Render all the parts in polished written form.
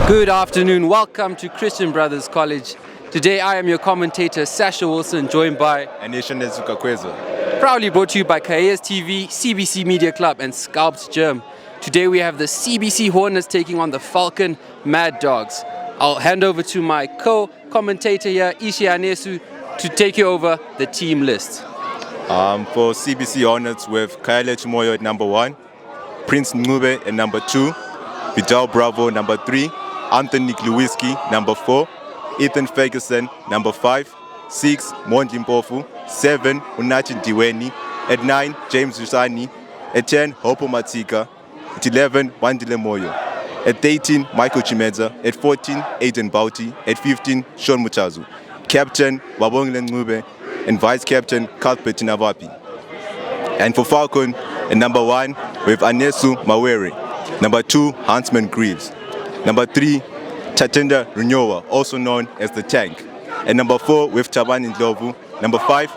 Good afternoon, welcome to Christian Brothers College. Today I am your commentator Sasha Wilson, joined by Anisha Nezukakwezo. Proudly brought to you by Kayes TV, CBC Media Club and Scalped Germ. Today we have the CBC Hornets taking on the Falcon Maddogs. I'll hand over to my co-commentator here, Ishe Anesu, to take you over the team list. For CBC Hornets with Kayale Chimoyo at number 1, Prince Ncube at number 2, Vidal Bravo number 3, Anthony Lewiski number 4, Ethan Ferguson number 5, 6 Mondli Mpofu, 7 Unachi Ndiweni, at 9 James Usani, at 10 Hopo Matika, at 11 Wandile Moyo, at 13 Michael Chimedza, at 14 Aiden Bauti, at 15 Sean Mutazu, Captain Wabongile Ncube, and Vice Captain Cuthbert Navapi. And for Falcon, at number 1 with Anesu Mawere, number 2 Huntsman Greaves, number 3 Tatenda Runyowa, also known as the Tank, and number 4 with Tabani Ndlovu, number 5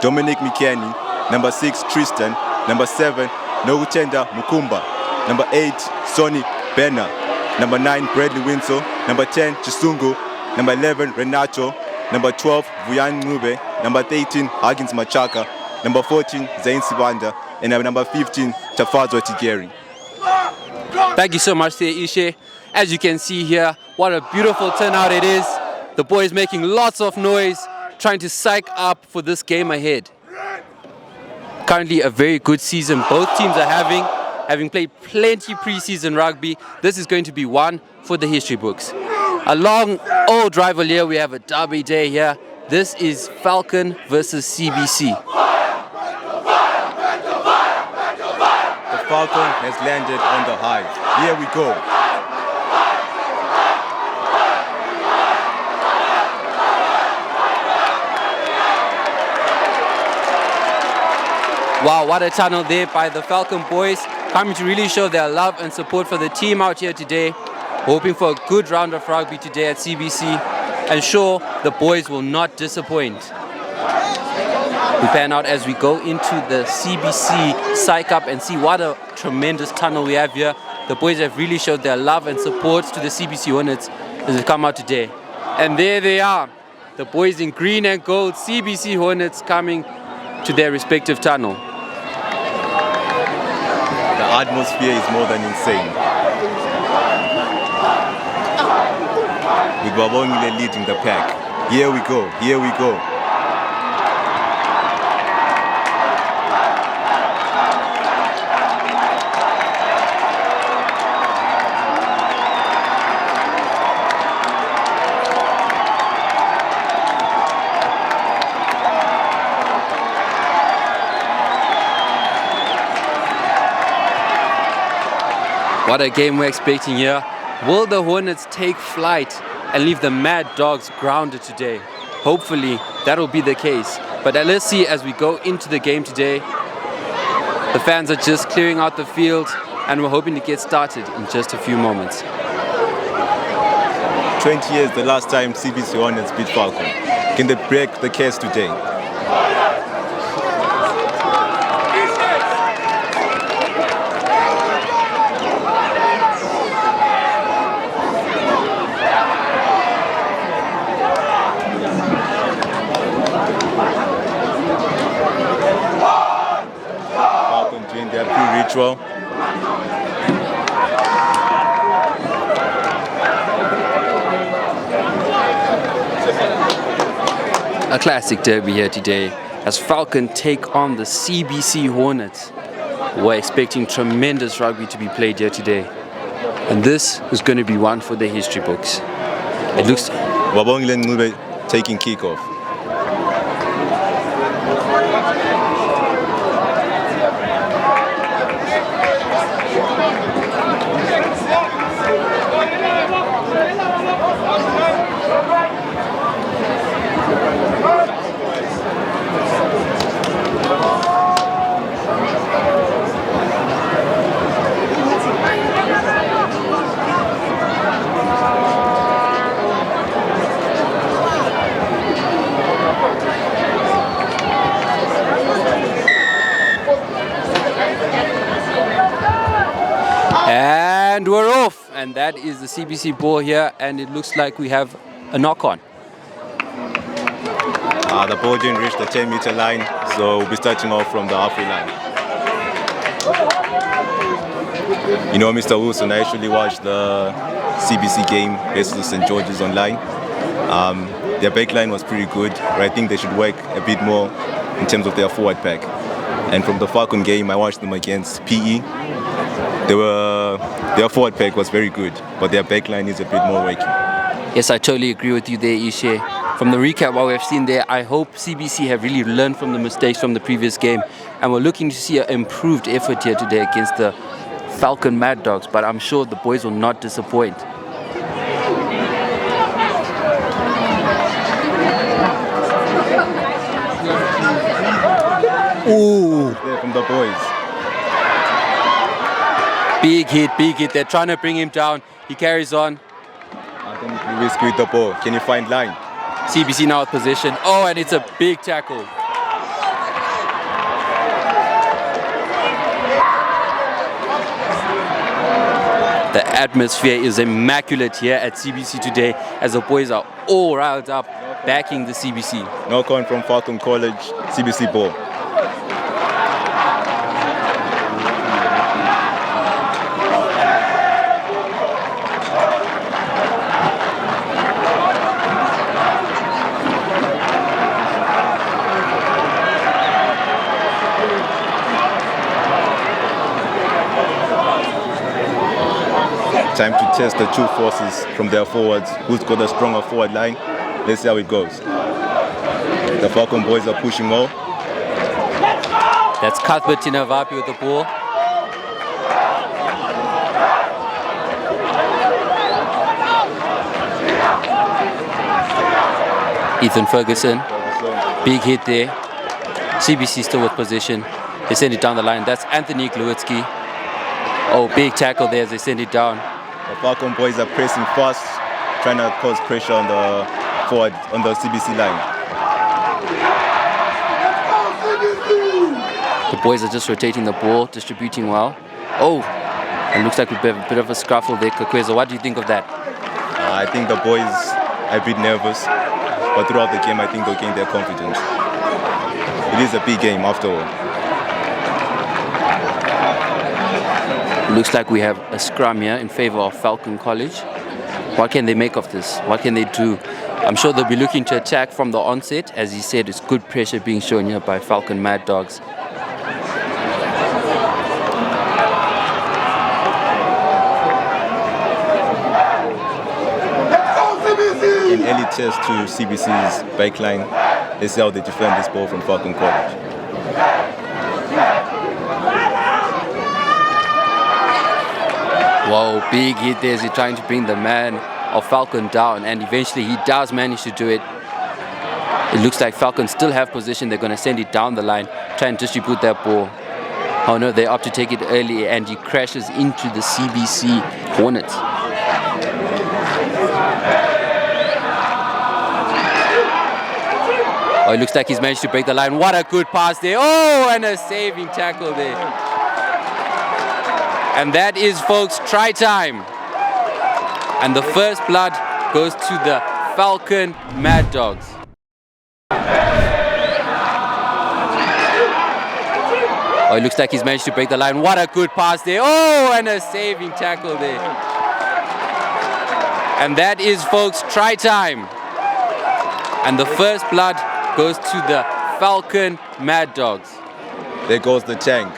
Dominic Mikeni, number 6 Tristan, number 7 Nogutenda Mukumba, number 8 Sonny Bena, number 9 Bradley Winslow, number 10 Chisungu, number 11 Renato, number 12 Vuyan Ncube, number 13 Huggins Machaka, number 14 Zain Sibanda, and number 15 Tafazo Tigeri. Thank you so much, Ishe. As you can see here, what a beautiful turnout it is. The boys making lots of noise, trying to psych up for this game ahead. Currently a very good season both teams are having played plenty preseason rugby. This is going to be one for the history books. Along old rival here, we have a derby day here. This is Falcon versus CBC. The Falcon has landed on the high. Here we go. Wow, what a tunnel there by the Falcon boys, coming to really show their love and support for the team out here today. Hoping for a good round of rugby today at CBC, and sure, the boys will not disappoint. We pan out as we go into the CBC psych up and see what a tremendous tunnel we have here. The boys have really showed their love and support to the CBC Hornets as they come out today. And there they are, the boys in green and gold, CBC Hornets coming to their respective tunnel. The atmosphere is more than insane. With Wabongile leading the pack. Here we go, here we go. What a game we're expecting here. Will the Hornets take flight and leave the Mad Dogs grounded today? Hopefully that will be the case. But let's see as we go into the game today. The fans are just clearing out the field and we're hoping to get started in just a few moments. 20 years the last time CBC Hornets beat Falcon. Can they break the case today? Their pre-ritual. A classic derby here today as Falcon take on the CBC Hornets. We're expecting tremendous rugby to be played here today. And this is going to be one for the history books. It looks... Wabongile Ncube taking kickoff. And we're off. and that is the CBC ball here, and it looks like we have a knock-on. The ball didn't reach the 10-meter line, so we'll be starting off from the halfway line. You know, Mr. Wilson, I actually watched the CBC game versus St. George's online. Their backline was pretty good, but I think they should work a bit more in terms of their forward pack. And from the Falcon game, I watched them against PE. Their forward pack was very good, but their backline is a bit more working. Yes, I totally agree with you there, Ishe. From the recap, what we've seen there, I hope CBC have really learned from the mistakes from the previous game, and we're looking to see an improved effort here today against the Falcon Maddogs, but I'm sure the boys will not disappoint. Ooh! There from the boys. Big hit. They're trying to bring him down. He carries on. Anthony Lewinsky with the ball. Can you find line? CBC now with possession. Oh, and it's a big tackle. The atmosphere is immaculate here at CBC today as the boys are all riled up backing the CBC. Knock on from Falcon College, CBC ball. Time to test the two forces from their forwards. Who's got a stronger forward line? Let's see how it goes. The Falcon boys are pushing more. That's Cuthbert Tinavapi with the ball. Ethan Ferguson. Big hit there. CBC still with possession. They send it down the line. That's Anthony Glowitsky. Oh, big tackle there as they send it down. The Falcon boys are pressing fast, trying to cause pressure on the forward, on the CBC line. The boys are just rotating the ball, distributing well. Oh, it looks like we have a bit of a scuffle there, Kakweza. What do you think of that? I think the boys are a bit nervous, but throughout the game, I think they'll gain their confidence. It is a big game after all. Looks like we have a scrum here in favor of Falcon College. What can they make of this? What can they do? I'm sure they'll be looking to attack from the onset. As he said, it's good pressure being shown here by Falcon Maddogs. An early test to CBC's backline. Let's see how they defend this ball from Falcon College. Whoa, big hit there as he's trying to bring the man of Falcon down, and eventually he does manage to do it. It looks like Falcon still have position. They're going to send it down the line, try and distribute that ball. Oh no, they opt to take it early, and he crashes into the CBC Hornets. Oh, it looks like he's managed to break the line. What a good pass there. Oh, and a saving tackle there. And that is, folks, try time. And the first blood goes to the Falcon Maddogs. Oh, it looks like he's managed to break the line. What a good pass there. Oh, and a saving tackle there. And that is, folks, try time. And the first blood goes to the Falcon Maddogs. There goes the tank,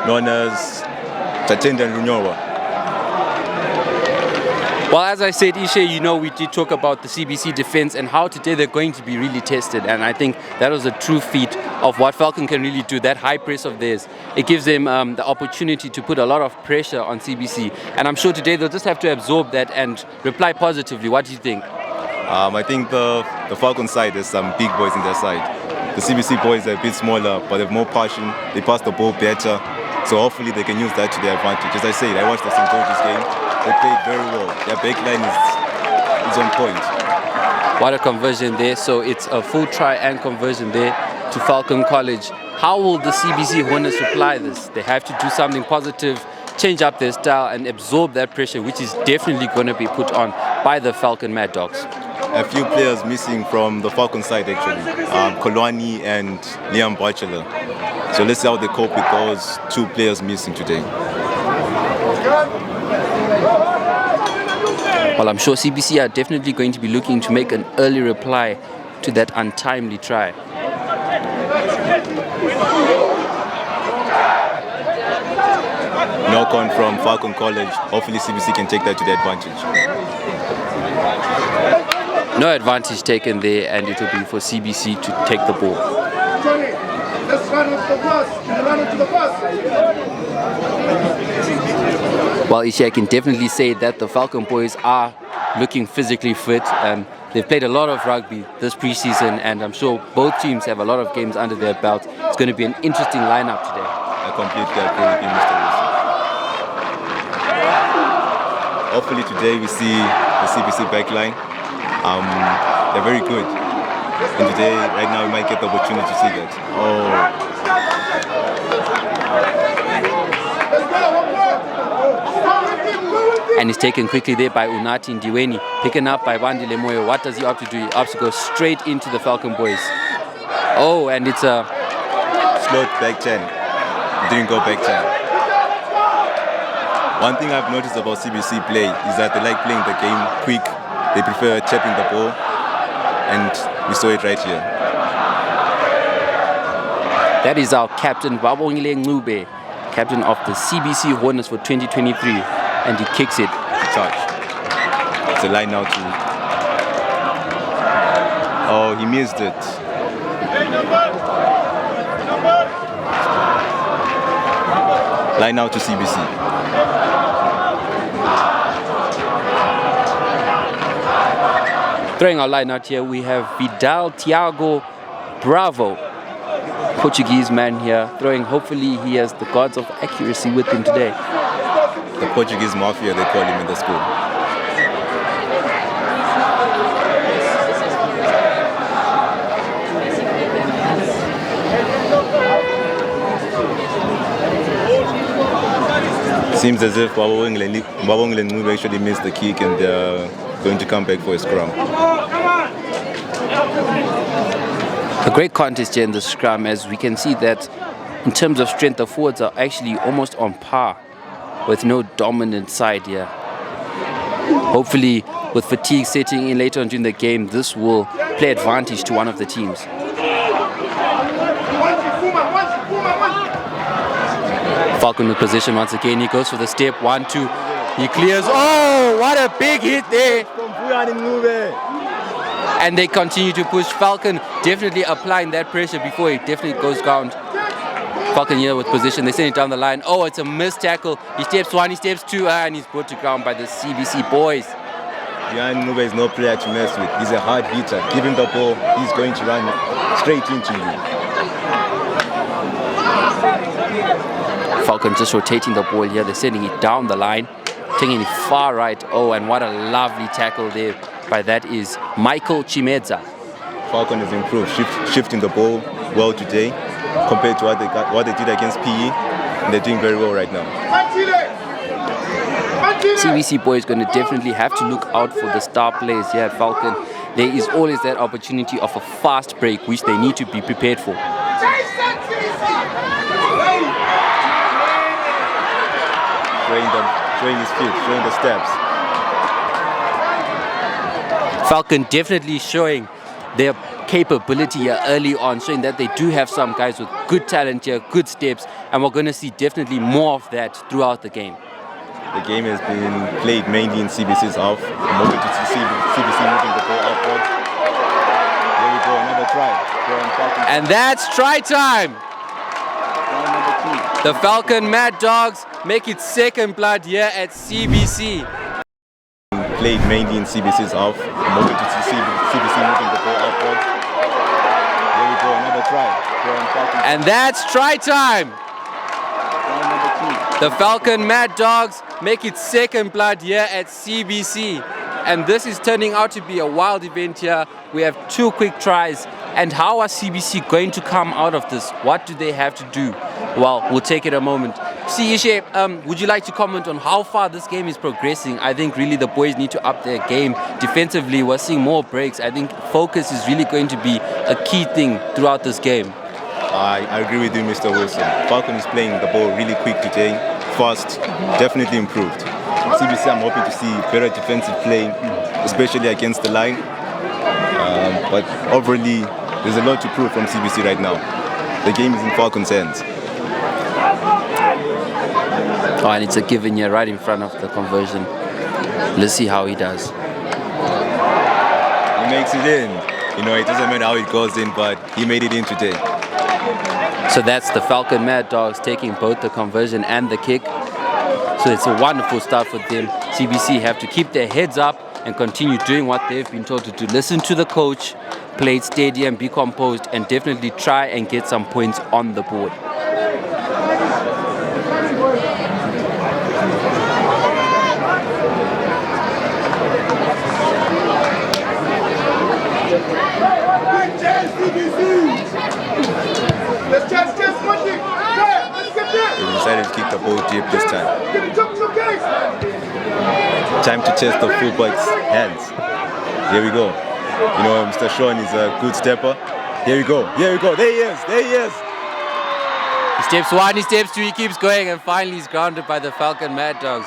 known as Tatenda Runyowa. Well, as I said, Ishe, you know, we did talk about the CBC defense and how today they're going to be really tested. And I think that was a true feat of what Falcon can really do, that high press of theirs. It gives them the opportunity to put a lot of pressure on CBC. And I'm sure today they'll just have to absorb that and reply positively. What do you think? I think the Falcon side, there's some big boys in their side. The CBC boys are a bit smaller, but they have more passion. They pass the ball better. So hopefully they can use that to their advantage. As I said, I watched the St. George's game. They played very well. Their backline is on point. What a conversion there. So it's a full try and conversion there to Falcon College. How will the CBC Hornets reply this? They have to do something positive change up their style and absorb that pressure, which is definitely going to be put on by the Falcon Maddogs. A few players missing from the Falcon side actually, Kolwani and Liam Bachelor. So let's see how they cope with those two players missing today. Well, I'm sure CBC are definitely going to be looking to make an early reply to that untimely try. Knock on from Falcon College. Hopefully CBC can take that to their advantage. No advantage taken there, and it will be for CBC to take the ball. Well, Ishi, I can definitely say that the Falcon boys are looking physically fit. They've played a lot of rugby this preseason, and I'm sure both teams have a lot of games under their belt. It's going to be an interesting lineup today. I completely agree with you, Mr. Wilson. Hopefully today we see the CBC backline. They're very good. And today, right now, we might get the opportunity to see that. And it's taken quickly there by Unati Ndiweni, picking up by Bandile Moyo. What does he opt to do? He opts to go straight into the Falcon boys. Oh, and it's a slot back 10. Didn't go back 10. One thing I've noticed about CBC play is that they like playing the game quick. They prefer tapping the ball, and we saw it right here. That is our captain, Babongile Ncube, captain of the CBC Hornets for 2023, and he kicks it to charge. It's a line now to... Oh, he missed it. Line out to CBC. Throwing our line out here, we have Vidal Tiago Bravo, Portuguese man here, throwing. Hopefully he has the gods of accuracy with him today. The Portuguese mafia, they call him in the school. Seems as if Babongile Ncube actually missed the kick and they're going to come back for a scrum. A great contest here in the scrum, as we can see that in terms of strength, the forwards are actually almost on par with no dominant side here. Hopefully, with fatigue setting in later on during the game, this will play advantage to one of the teams. Falcon in position once again. He goes for the step 1-2. He clears. Oh, what a big hit there! And they continue to push. Falcon definitely applying that pressure before he definitely goes down. Falcon here with position. They send it down the line. Oh, it's a missed tackle. He steps 1, he steps 2, and he's brought to ground by the CBC boys. Ncube is no player to mess with. He's a hard hitter. Give him the ball, he's going to run straight into you. Falcon just rotating the ball here. They're sending it down the line, taking it far right. Oh, and what a lovely tackle there by that is Michael Chimedza. Falcon has improved, shifting the ball well today compared to what they did against PE, and they're doing very well right now. CBC boys going to definitely have to look out for the star players here at Falcon. There is always that opportunity of a fast break, which they need to be prepared for. Showing his feet, showing the steps. Falcon definitely showing their capability here early on, showing that they do have some guys with good talent here, good steps, and we're going to see definitely more of that throughout the game. The game has been played mainly in CBC's half. I'm hoping to see CBC moving the ball upward. There we go, another try. And that's try time! The Falcon Maddogs make it second blood here at CBC. Played mainly in CBC's half. I'm hoping to see CBC moving the ball upward. There we go, another try. And that's try time! The Falcon Maddogs make it second blood here at CBC. And this is turning out to be a wild event here. We have 2 quick tries. And how are CBC going to come out of this? What do they have to do? Well, we'll take it a moment See, Ishe, would you like to comment on how far this game is progressing? I think really the boys need to up their game. Defensively, we're seeing more breaks. I think focus is really going to be a key thing throughout this game. I agree with you, Mr. Wilson. Falcon is playing the ball really quick today, fast, definitely improved. CBC, I'm hoping to see better defensive play, especially against the line. But overall, there's a lot to prove from CBC right now. The game is in Falcon's hands. Oh, and it's a given here right in front of the conversion. Let's see how he does. He makes it in. You know, it doesn't matter how it goes in, but he made it in today. So that's the Falcon Maddogs taking both the conversion and the kick. So it's a wonderful start for them. CBC have to keep their heads up and continue doing what they've been told to do. Listen to the coach, play it steady and be composed, and definitely try and get some points on the board. They decided to kick the ball deep this time. Time to test the fullback's hands. Here we go. You know, Mr. Sean is a good stepper. Here we go. Here we go. There he is. There he is. He steps one, he steps two, he keeps going, and finally he's grounded by the Falcon Maddogs.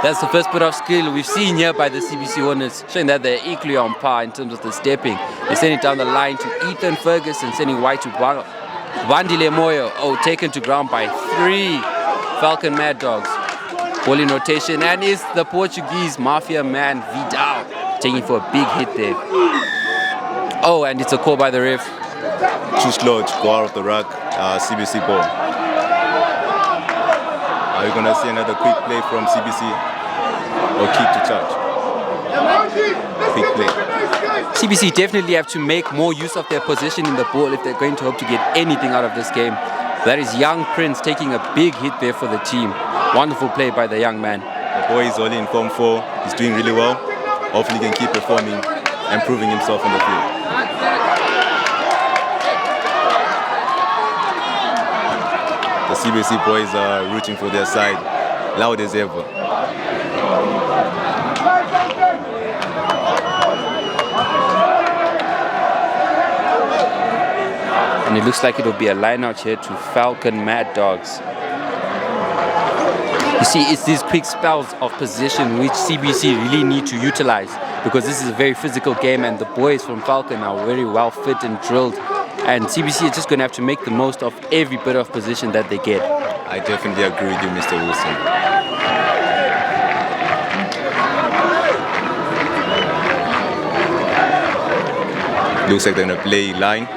That's the first bit of skill we've seen here by the CBC Hornets, showing that they're equally on par in terms of the stepping. They send it down the line to Ethan Ferguson, sending wide to Vandile Moyo. Oh, taken to ground by 3 Falcon Maddogs. Ball in rotation, and is the Portuguese mafia man Vidal taking for a big hit there. Oh, and it's a call by the ref. Too slow to go out of the ruck. CBC ball. Are we going to see another quick play from CBC or kick to touch? Quick play. CBC definitely have to make more use of their position in the ball if they're going to hope to get anything out of this game. That is young Prince taking a big hit there for the team. Wonderful play by the young man. The boy is only in Form 4. He's doing really well. Hopefully he can keep performing and proving himself on the field. The CBC boys are rooting for their side, loud as ever. And it looks like it will be a line out here to Falcon Maddogs. You see, it's these quick spells of position which CBC really need to utilize, because this is a very physical game and the boys from Falcon are very well fit and drilled. And CBC is just going to have to make the most of every bit of position that they get. I definitely agree with you, Mr. Wilson. Looks like they're going to play line.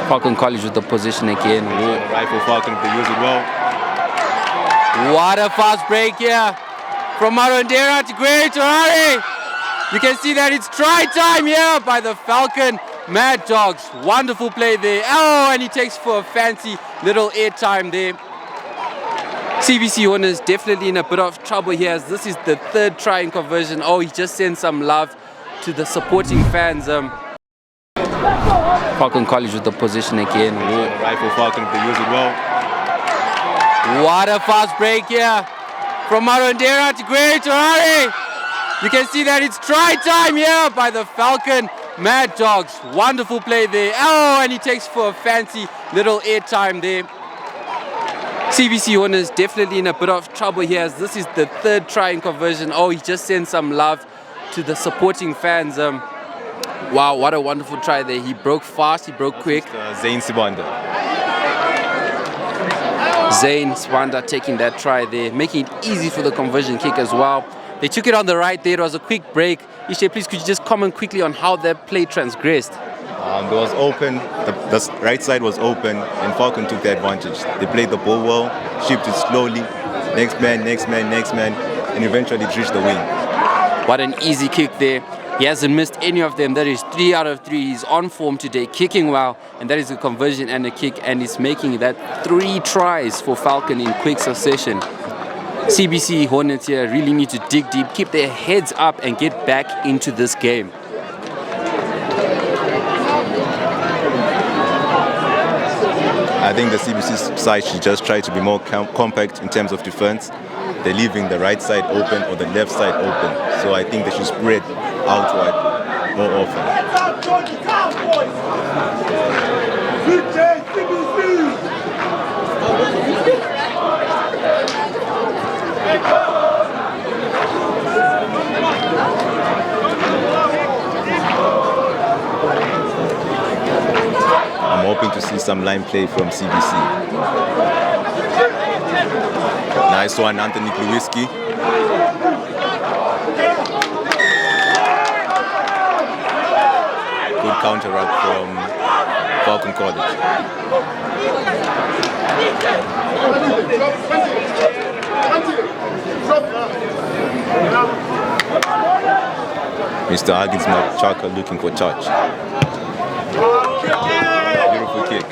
Falcon College with the position again. Rifle Falcon, they use it well. What a fast break here from Marondera to Great Torare. You can see that it's try time here by the Falcon Maddogs. Wonderful play there. Oh, and he takes for a fancy little airtime there. CBC Hornets definitely in a bit of trouble here, as this is the 3rd try in conversion. Oh, he just sent some love to the supporting fans. Falcon College with the position again. Rifle Falcon, they use it well. What a fast break here from Marondera to Great Torare. You can see that it's try time here by the Falcon Maddogs. Wonderful play there. Oh, and he takes for a fancy little airtime there. CBC Hornets definitely in a bit of trouble here, as this is the 3rd try in conversion. Oh, he just sent some love to the supporting fans. Wow, what a wonderful try there. He broke fast, he broke quick. Zain Sibanda. Zain Sibanda taking that try there, making it easy for the conversion kick as well. They took it on the right there. It was a quick break. Ishe, please could you just comment quickly on how that play transgressed? It was open, the right side was open, and Falcon took the advantage. They played the ball well, shifted slowly, next man, next man, next man, and eventually reached the wing. What an easy kick there. He hasn't missed any of them. That is 3 out of 3. He's on form today, kicking well, and that is a conversion and a kick, and he's making that 3 tries for Falcon in quick succession. CBC Hornets here really need to dig deep, keep their heads up, and get back into this game. I think the CBC side should just try to be more compact in terms of defense. They're leaving the right side open or the left side open. So I think they should spread outward more often. I'm hoping to see some line play from CBC. Nice one, Anthony Lewiski. Good counteract from Falcon College. Mr. Huggins Machaka looking for touch. Beautiful kick.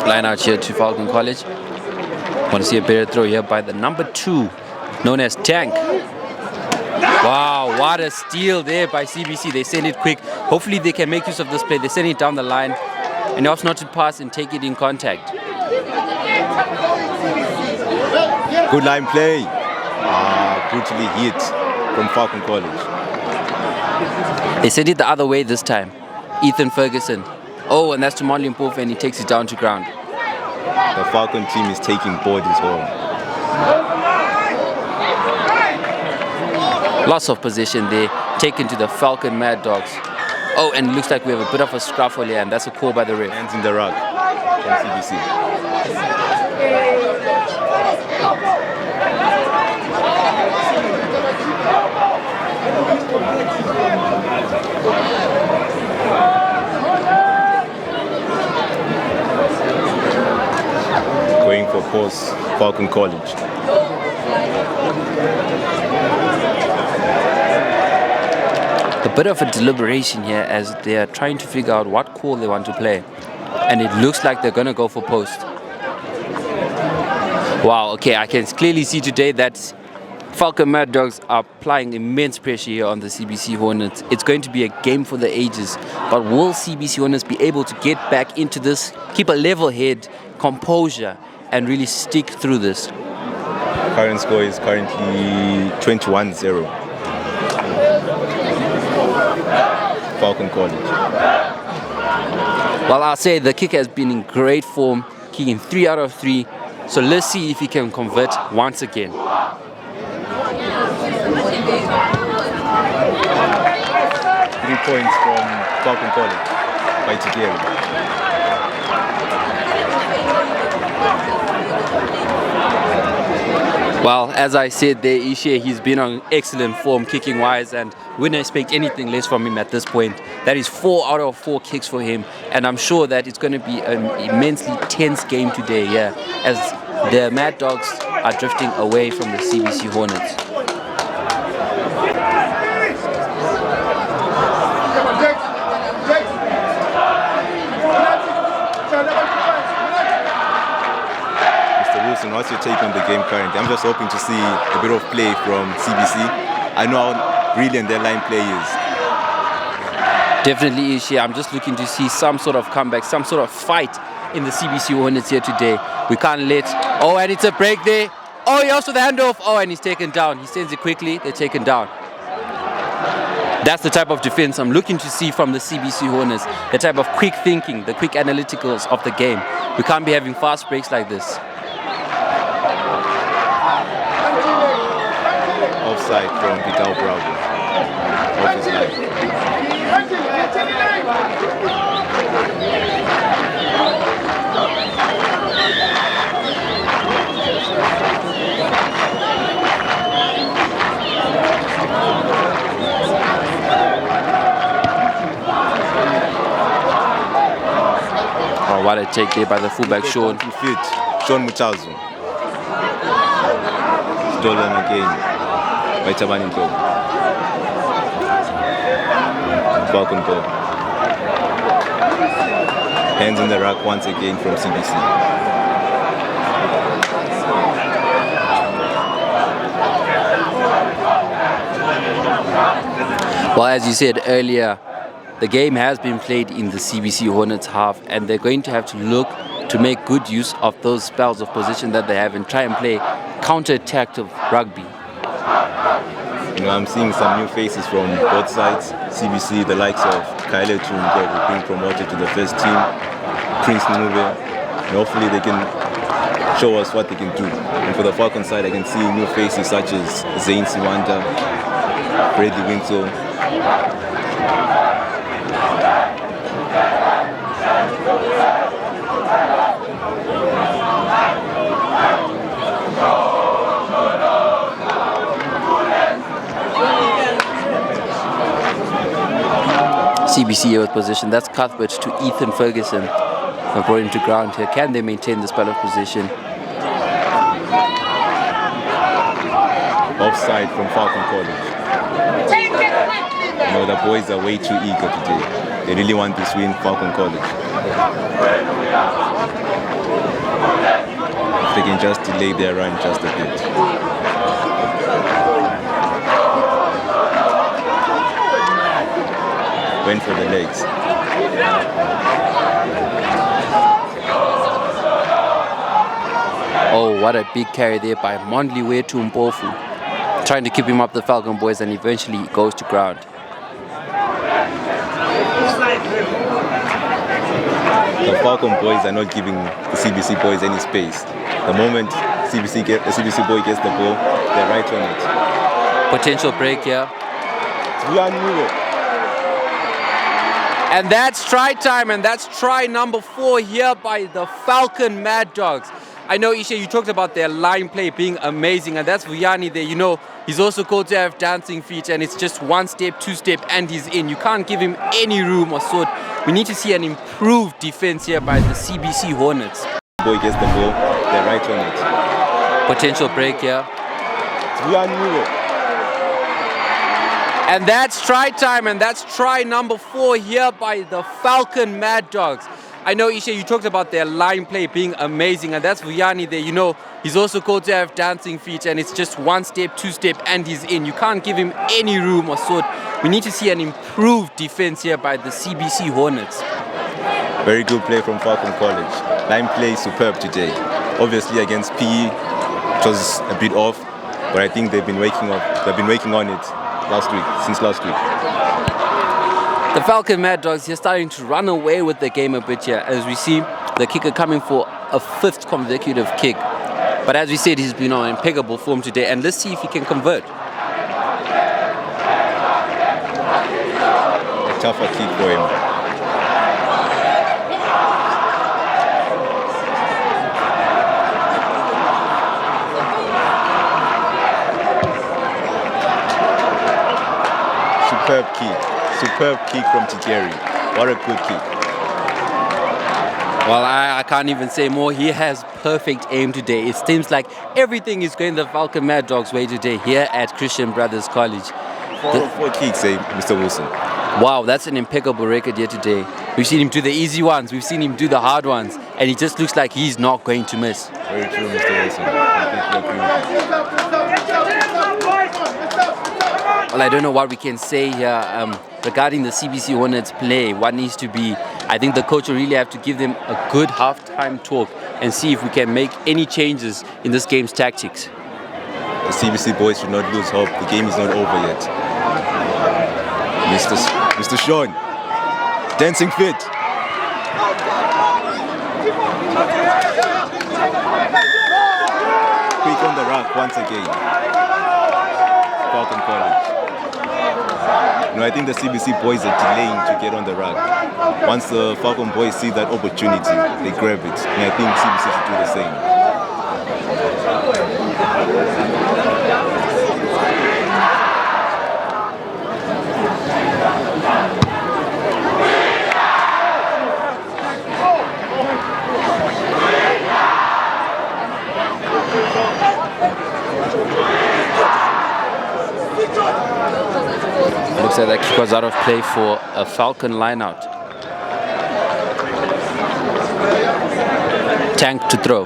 Line out here to Falcon College. Want to see a better throw here by the number 2, known as Tank. Wow, what a steal there by CBC. They send it quick. Hopefully they can make use of this play. They send it down the line and he opts not to pass and take it in contact. Good line play. Brutally hit from Falcon College. They sent it the other way this time. Ethan Ferguson. Oh, and that's to Marlon Mpofu, and he takes it down to ground. The Falcon team is taking bodies home. Loss of possession there, taken to the Falcon Maddogs. Oh, and it looks like we have a bit of a scruffle here, and that's a call by the ref. Hands in the rug from CBC. Going for post Falcon College. A bit of a deliberation here as they are trying to figure out what call they want to play. And it looks like they're going to go for post. Wow, okay, I can clearly see today that Falcon Maddogs are applying immense pressure here on the CBC Hornets. It's going to be a game for the ages. But will CBC Hornets be able to get back into this, keep a level head, composure, and really stick through this? Current score is currently 21-0. Falcon College. Well, I'll say the kicker has been in great form, kicking 3 out of 3. So let's see if he can convert once again. 3 points from Falcon College by Tigeri. Well, as I said there, Ishe, he's been on excellent form kicking wise, and wouldn't expect anything less from him at this point. That is 4 out of 4 kicks for him, and I'm sure that it's going to be an immensely tense game today, yeah, as the Mad Dogs are drifting away from the CBC Hornets. What's your take on the game currently? I'm just hoping to see a bit of play from CBC. I know how brilliant their line play is. Definitely is here. I'm just looking to see some sort of comeback, some sort of fight in the CBC Hornets here today. We can't let... Oh, and it's a break there. Oh, he also the handoff. Oh, and he's taken down. He sends it quickly. They're taken down. That's the type of defense I'm looking to see from the CBC Hornets. The type of quick thinking, the quick analyticals of the game. We can't be having fast breaks like this. Offside from Vidal Bravo. Off his line. what a take there by the fullback Sean. Fit. Sean Muchazu. Stolen again by Tabani Nkomo. Falcon ball. Hands in the rack once again from CBC. Well, as you said earlier, the game has been played in the CBC Hornets half, and they're going to have to look to make good use of those spells of position that they have and try and play counter-attack rugby. You know, I'm seeing some new faces from both sides. CBC, the likes of Kyle Chunga, being promoted to the first team, Prince Nube, and hopefully they can show us what they can do. And for the Falcon side, I can see new faces such as Zane Siwanda, Brady Winslow. CBC here with position. That's Cuthbert to Ethan Ferguson. And brought him to ground here. Can they maintain the spell of position? Offside from Falcon College. You know, the boys are way too eager today. They really want this win, Falcon College. If they can just delay their run just a bit. Went for the legs. Oh, what a big carry there by Mondli Wetu Mpofu. Trying to keep him up the Falcon boys, and eventually he goes to ground. The Falcon boys are not giving the CBC boys any space. The moment the CBC boy gets the ball, they're right on it. Potential break here. And that's try time, and that's try number 4 here by the Falcon Maddogs. I know, Isha, you talked about their line play being amazing, and that's Vuyani there. You know, he's also called to have dancing feet, and it's just 1 step, 2 step, and he's in. You can't give him any room or sort. We need to see an improved defense here by the CBC Hornets. Boy gets the ball, they're right on it. Potential break here. And that's try time, and that's try number 4 here by the Falcon Maddogs. I know, Isha, you talked about their line play being amazing, and that's Vuyani there. You know, he's also called to have dancing feet, and it's just 1 step, 2 step, and he's in. You can't give him any room or sort. We need to see an improved defense here by the CBC Hornets. Very good play from Falcon College. Line play is superb today. Obviously against PE, it was a bit off, but I think they've been working on it since last week. The Falcon Maddogs here starting to run away with the game a bit here, as we see the kicker coming for a 5th consecutive kick. But as we said, he's been on impeccable form today, and let's see if he can convert. A tougher kick for him. Superb kick from Tikeri. What a good kick. Well, I can't even say more. He has perfect aim today. It seems like everything is going the Falcon Maddogs way today here at Christian Brothers College. 4 kicks, Mr. Wilson. Wow, that's an impeccable record here today. We've seen him do the easy ones, we've seen him do the hard ones, and he just looks like he's not going to miss. Very true, Mr. Wilson. I completely agree with you. Well, I don't know what we can say here regarding the CBC Hornets play. What needs to be, I think the coach will really have to give them a good halftime talk and see if we can make any changes in this game's tactics. The CBC boys should not lose hope. The game is not over yet. Mr. Sean, dancing fit. Quick on the rack once again. Falcon College. No, I think the CBC boys are delaying to get on the rack. Once the Falcon boys see that opportunity, they grab it. And I think CBC should do the same. So that kick was out of play for a Falcon lineout. Tank to throw.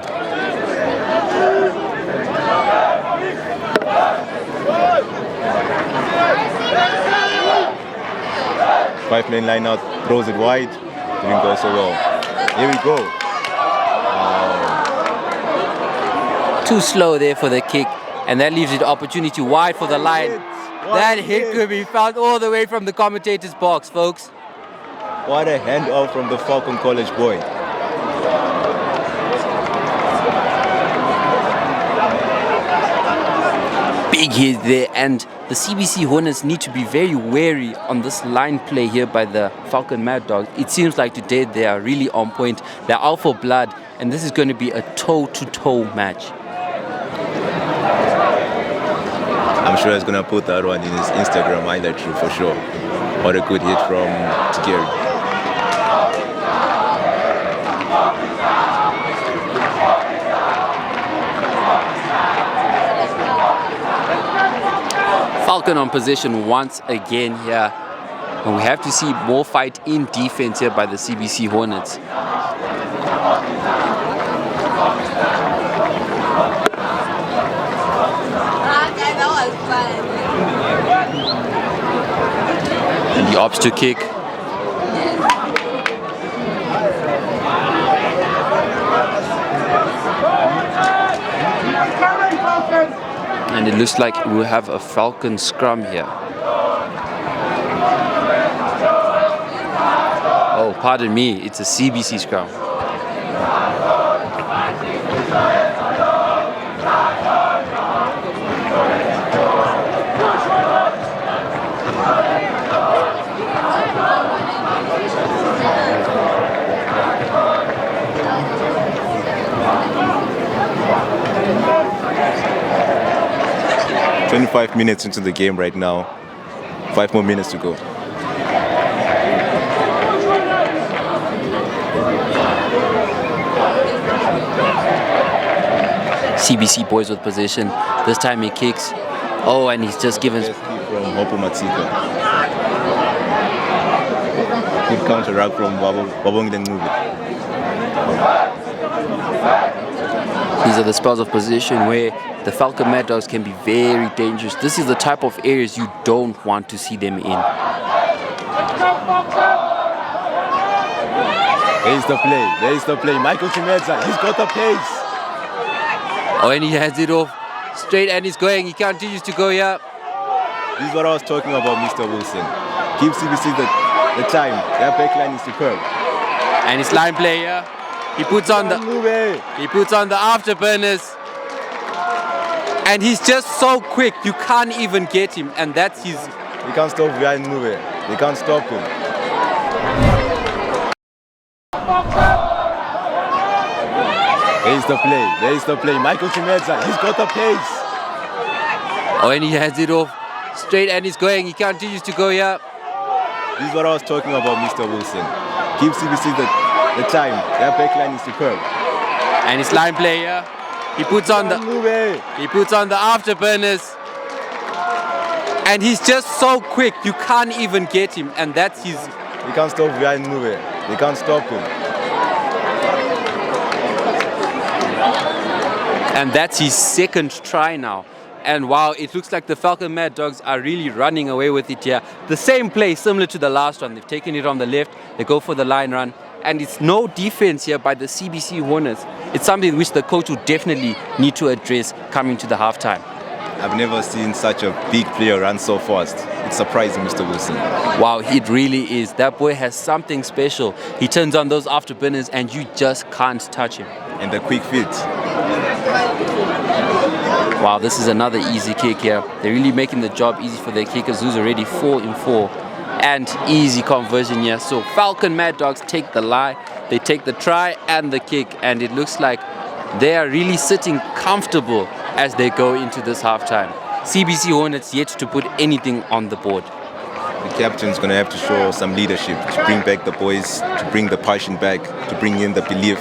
Five-lane line out, throws it wide. Didn't go so well. Here we go. Too slow there for the kick, and that leaves the opportunity wide for the line. That hit could be found all the way from the commentator's box, folks. What a handoff from the Falcon College boy. Big hit there, and the CBC Hornets need to be very wary on this line play here by the Falcon Maddogs. It seems like today they are really on point. They're out for blood, and this is going to be a toe-to-toe match. I'm sure he's going to put that one in his Instagram highlight reel for sure. What a good hit from Tigeri. Falcon on possession once again here, and we have to see more fight in defense here by the CBC Hornets. And the opts to kick. And it looks like we'll have a Falcon scrum here. Oh, pardon me, it's a CBC scrum. "25 minutes into the game right now. 5 more minutes to go." CBC boys with possession. This time he kicks. Oh, and he's just given... From Hopo Matsika. Good counteract from Babongile Ngube. These are the spells of position where the Falcon Maddogs can be very dangerous. This is the type of areas you don't want to see them in. There's the play. There's the play. Michael Chimeza, he's got the pace. Oh, and he has it off straight, and he's going. He continues to go here. This is what I was talking about, Mr. Wilson. Give CBC the time. Their backline is superb. And his line play here. He puts on the afterburners. And he's just so quick, you can't even get him, and that's his... We can't stop Ryan Nube. They can't stop him. There's the play. There's the play. Michael Chimeza, he's got the pace. Oh, and he has it off straight, and he's going. He continues to go here. This is what I was talking about, Mr. Wilson. Give CBC the time. Their backline is superb. And his line play here. He puts on the afterburners. And he's just so quick, you can't even get him, and that's his... We can't stop Ryan Nube. They can't stop him. And that's his second try now. And wow, it looks like the Falcon Maddogs are really running away with it here. The same play, similar to the last one. They've taken it on the left, they go for the line run. And it's no defense here by the CBC Hornets. It's something which the coach will definitely need to address coming to the halftime. I've never seen such a big player run so fast. It's surprising, Mr. Wilson. Wow, it really is. That boy has something special. He turns on those afterburners and you just can't touch him. And the quick feet. Wow, this is another easy kick here. They're really making the job easy for their kickers, who's already 4 in 4. And easy conversion here. So Falcon Maddogs take the lie, they take the try and the kick, and it looks like they are really sitting comfortable as they go into this halftime. CBC Hornets yet to put anything on the board. The captain's going to have to show some leadership to bring back the boys, to bring the passion back, to bring in the belief.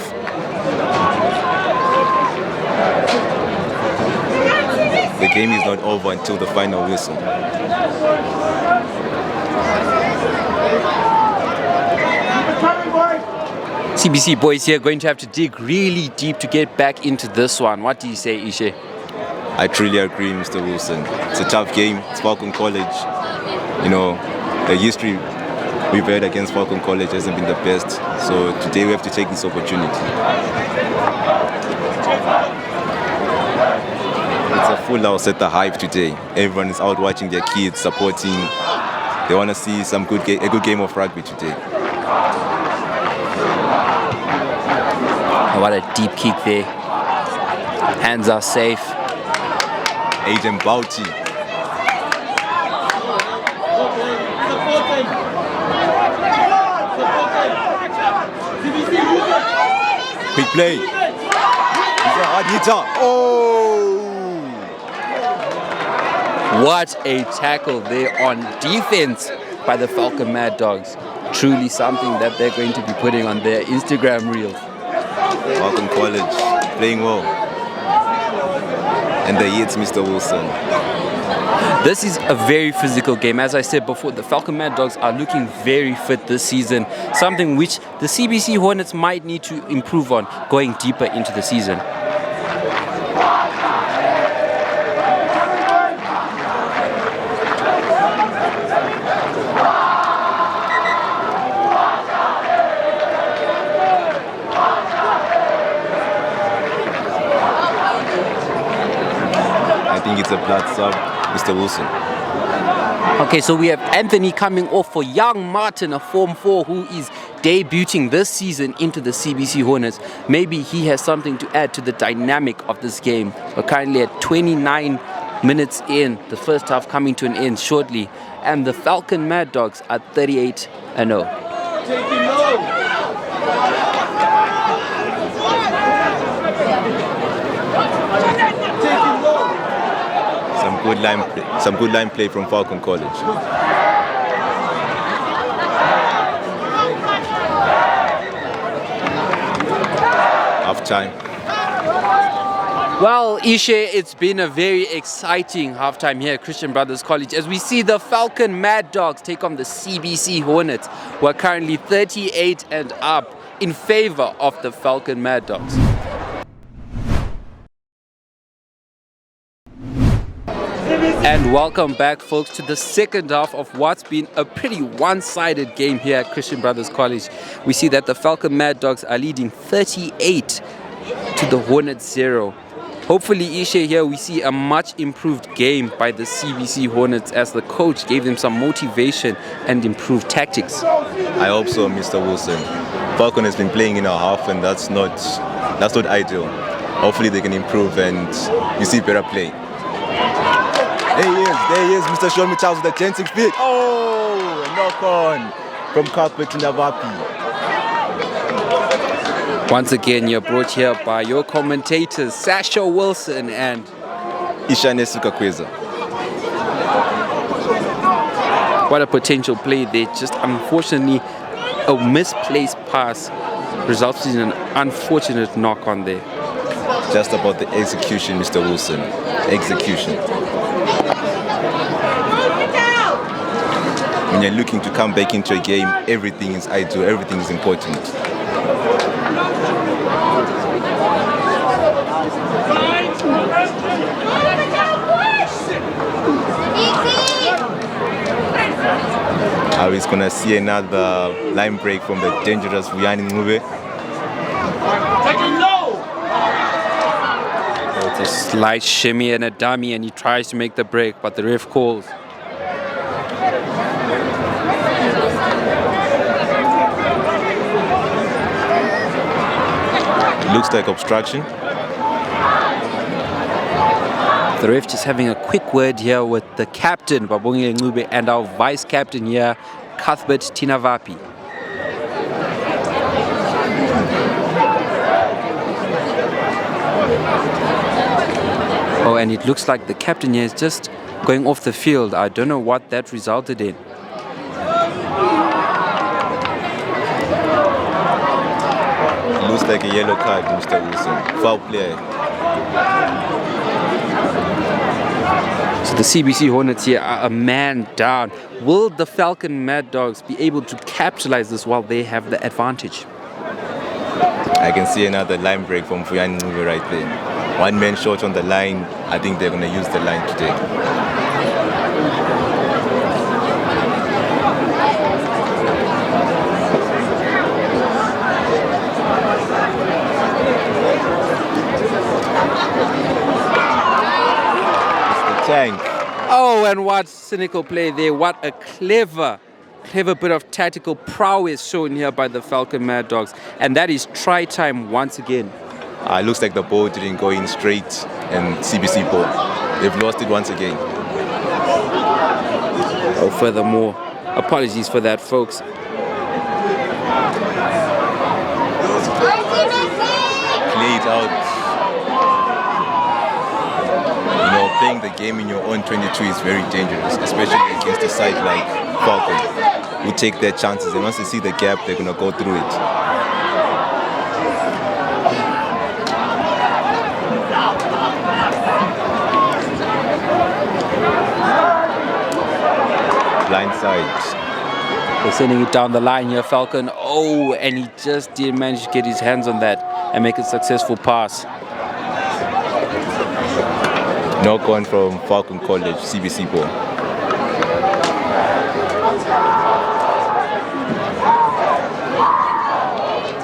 The game is not over until the final whistle. CBC boys here going to have to dig really deep to get back into this one. What do you say, Ishe? I truly agree, Mr. Wilson. It's a tough game. It's Falcon College. You know, the history we've had against Falcon College hasn't been the best. So today we have to take this opportunity. It's a full house at the Hive today. Everyone is out watching their kids, supporting. They want to see a good game of rugby today. Oh, what a deep kick there. Hands are safe. Agent Bouty. Quick play. He's a hard hitter. Oh! What a tackle there on defense by the Falcon Maddogs. Truly something that they're going to be putting on their Instagram reels. Falcon College playing well. And the hits, Mr. Wilson. This is a very physical game. As I said before, the Falcon Maddogs are looking very fit this season, something which the CBC Hornets might need to improve on going deeper into the season. I think it's a blood sub, Mr. Wilson. Okay, so we have Anthony coming off for young Martin, a Form 4 who is debuting this season into the CBC Hornets. Maybe he has something to add to the dynamic of this game. We're currently at 29 minutes in, the first half coming to an end shortly. And the Falcon Maddogs are 38-0. Some good line play from Falcon College. Half time. Well, Ishe, it's been a very exciting halftime here at Christian Brothers College as we see the Falcon Maddogs take on the CBC Hornets, who are currently 38 and up in favor of the Falcon Maddogs. And welcome back, folks, to the second half of what's been a pretty one-sided game here at Christian Brothers College. We see that the Falcon Maddogs are leading 38 to the Hornets 0. Hopefully, Ishe, here we see a much improved game by the CBC Hornets as the coach gave them some motivation and improved tactics. I hope so, Mr. Wilson. Falcon has been playing in our half, and that's not ideal. Hopefully, they can improve and you see better play. There he is, Mr. Shomi Charles with the 10-6 pick. Oh, a knock on from Carpet to Navapi. Once again, you're brought here by your commentators, Sasha Wilson and Ishane Sukakweza. What a potential play there. Just unfortunately, a misplaced pass resulted in an unfortunate knock on there. Just about the execution, Mr. Wilson. Execution. When you're looking to come back into a game, everything is ideal, everything is important. Are we going to see another line break from the dangerous Vuyani Ngube? It's a slight shimmy and a dummy, and he tries to make the break, but the ref calls. Looks like obstruction. The ref just having a quick word here with the captain, Babonge Ngube, and our vice captain here, Cuthbert Tinavapi. Oh, and it looks like the captain here is just going off the field. I don't know what that resulted in. Looks like a yellow card, Mr. Wilson. Foul play. So the CBC Hornets here are a man down. Will the Falcon Maddogs be able to capitalize this while they have the advantage? I can see another line break from Fuyani Ncube right there. One man short on the line. I think they're going to use the line today. Tank. Oh, and what cynical play there. What a clever bit of tactical prowess shown here by the Falcon Maddogs. And that is try time once again. It looks like the ball didn't go in straight and CBC ball. They've lost it once again. Oh, furthermore, apologies for that, folks. Play it out. Playing the game in your own 22 is very dangerous, especially against a side like Falcon, who take their chances. And once they see the gap, they're going to go through it. Blind side. They're sending it down the line here, Falcon. Oh, and he just didn't manage to get his hands on that and make a successful pass. Knock on from Falcon College, CBC ball.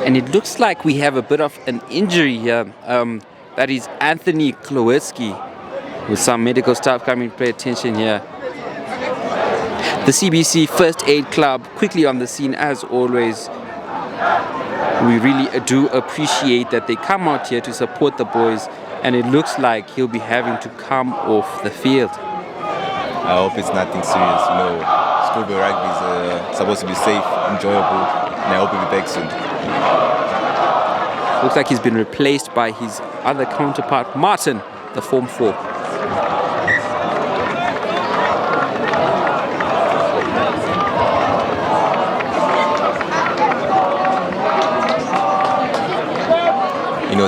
And it looks like we have a bit of an injury here. That is Anthony Klowiski, with some medical staff coming to pay attention here. The CBC First Aid Club quickly on the scene as always. We really do appreciate that they come out here to support the boys. And it looks like he'll be having to come off the field. I hope it's nothing serious. Schoolboy rugby is supposed to be safe, enjoyable, and I hope he'll be back soon. Looks like he's been replaced by his other counterpart, Martin, the Form 4.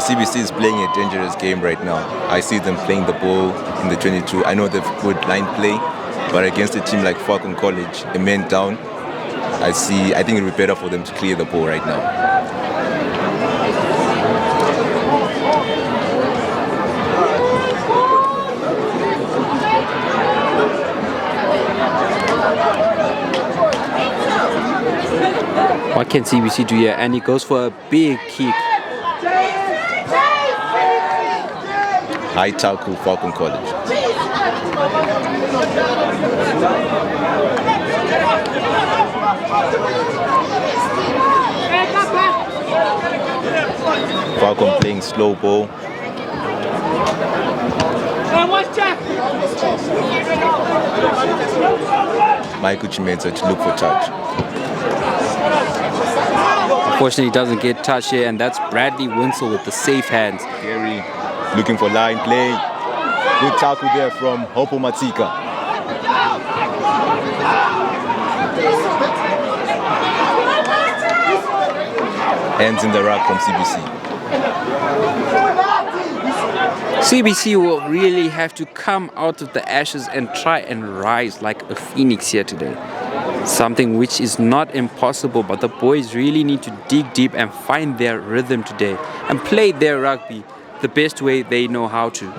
CBC is playing a dangerous game right now. I see them playing the ball in the 22. I know they've good line play, but against a team like Falcon College, a man down, I think it would be better for them to clear the ball right now. What can CBC do here? And he goes for a big kick. High tackle, Falcon College. Falcon playing slow ball. Michael Chimenza to look for touch. Unfortunately, he doesn't get touch here, and that's Bradley Winsell with the safe hands. Gary looking for line play. Good tackle there from Hopo Matika. Hands in the rack from CBC. CBC will really have to come out of the ashes and try and rise like a phoenix here today. Something which is not impossible, but the boys really need to dig deep and find their rhythm today and play their rugby the best way they know how to.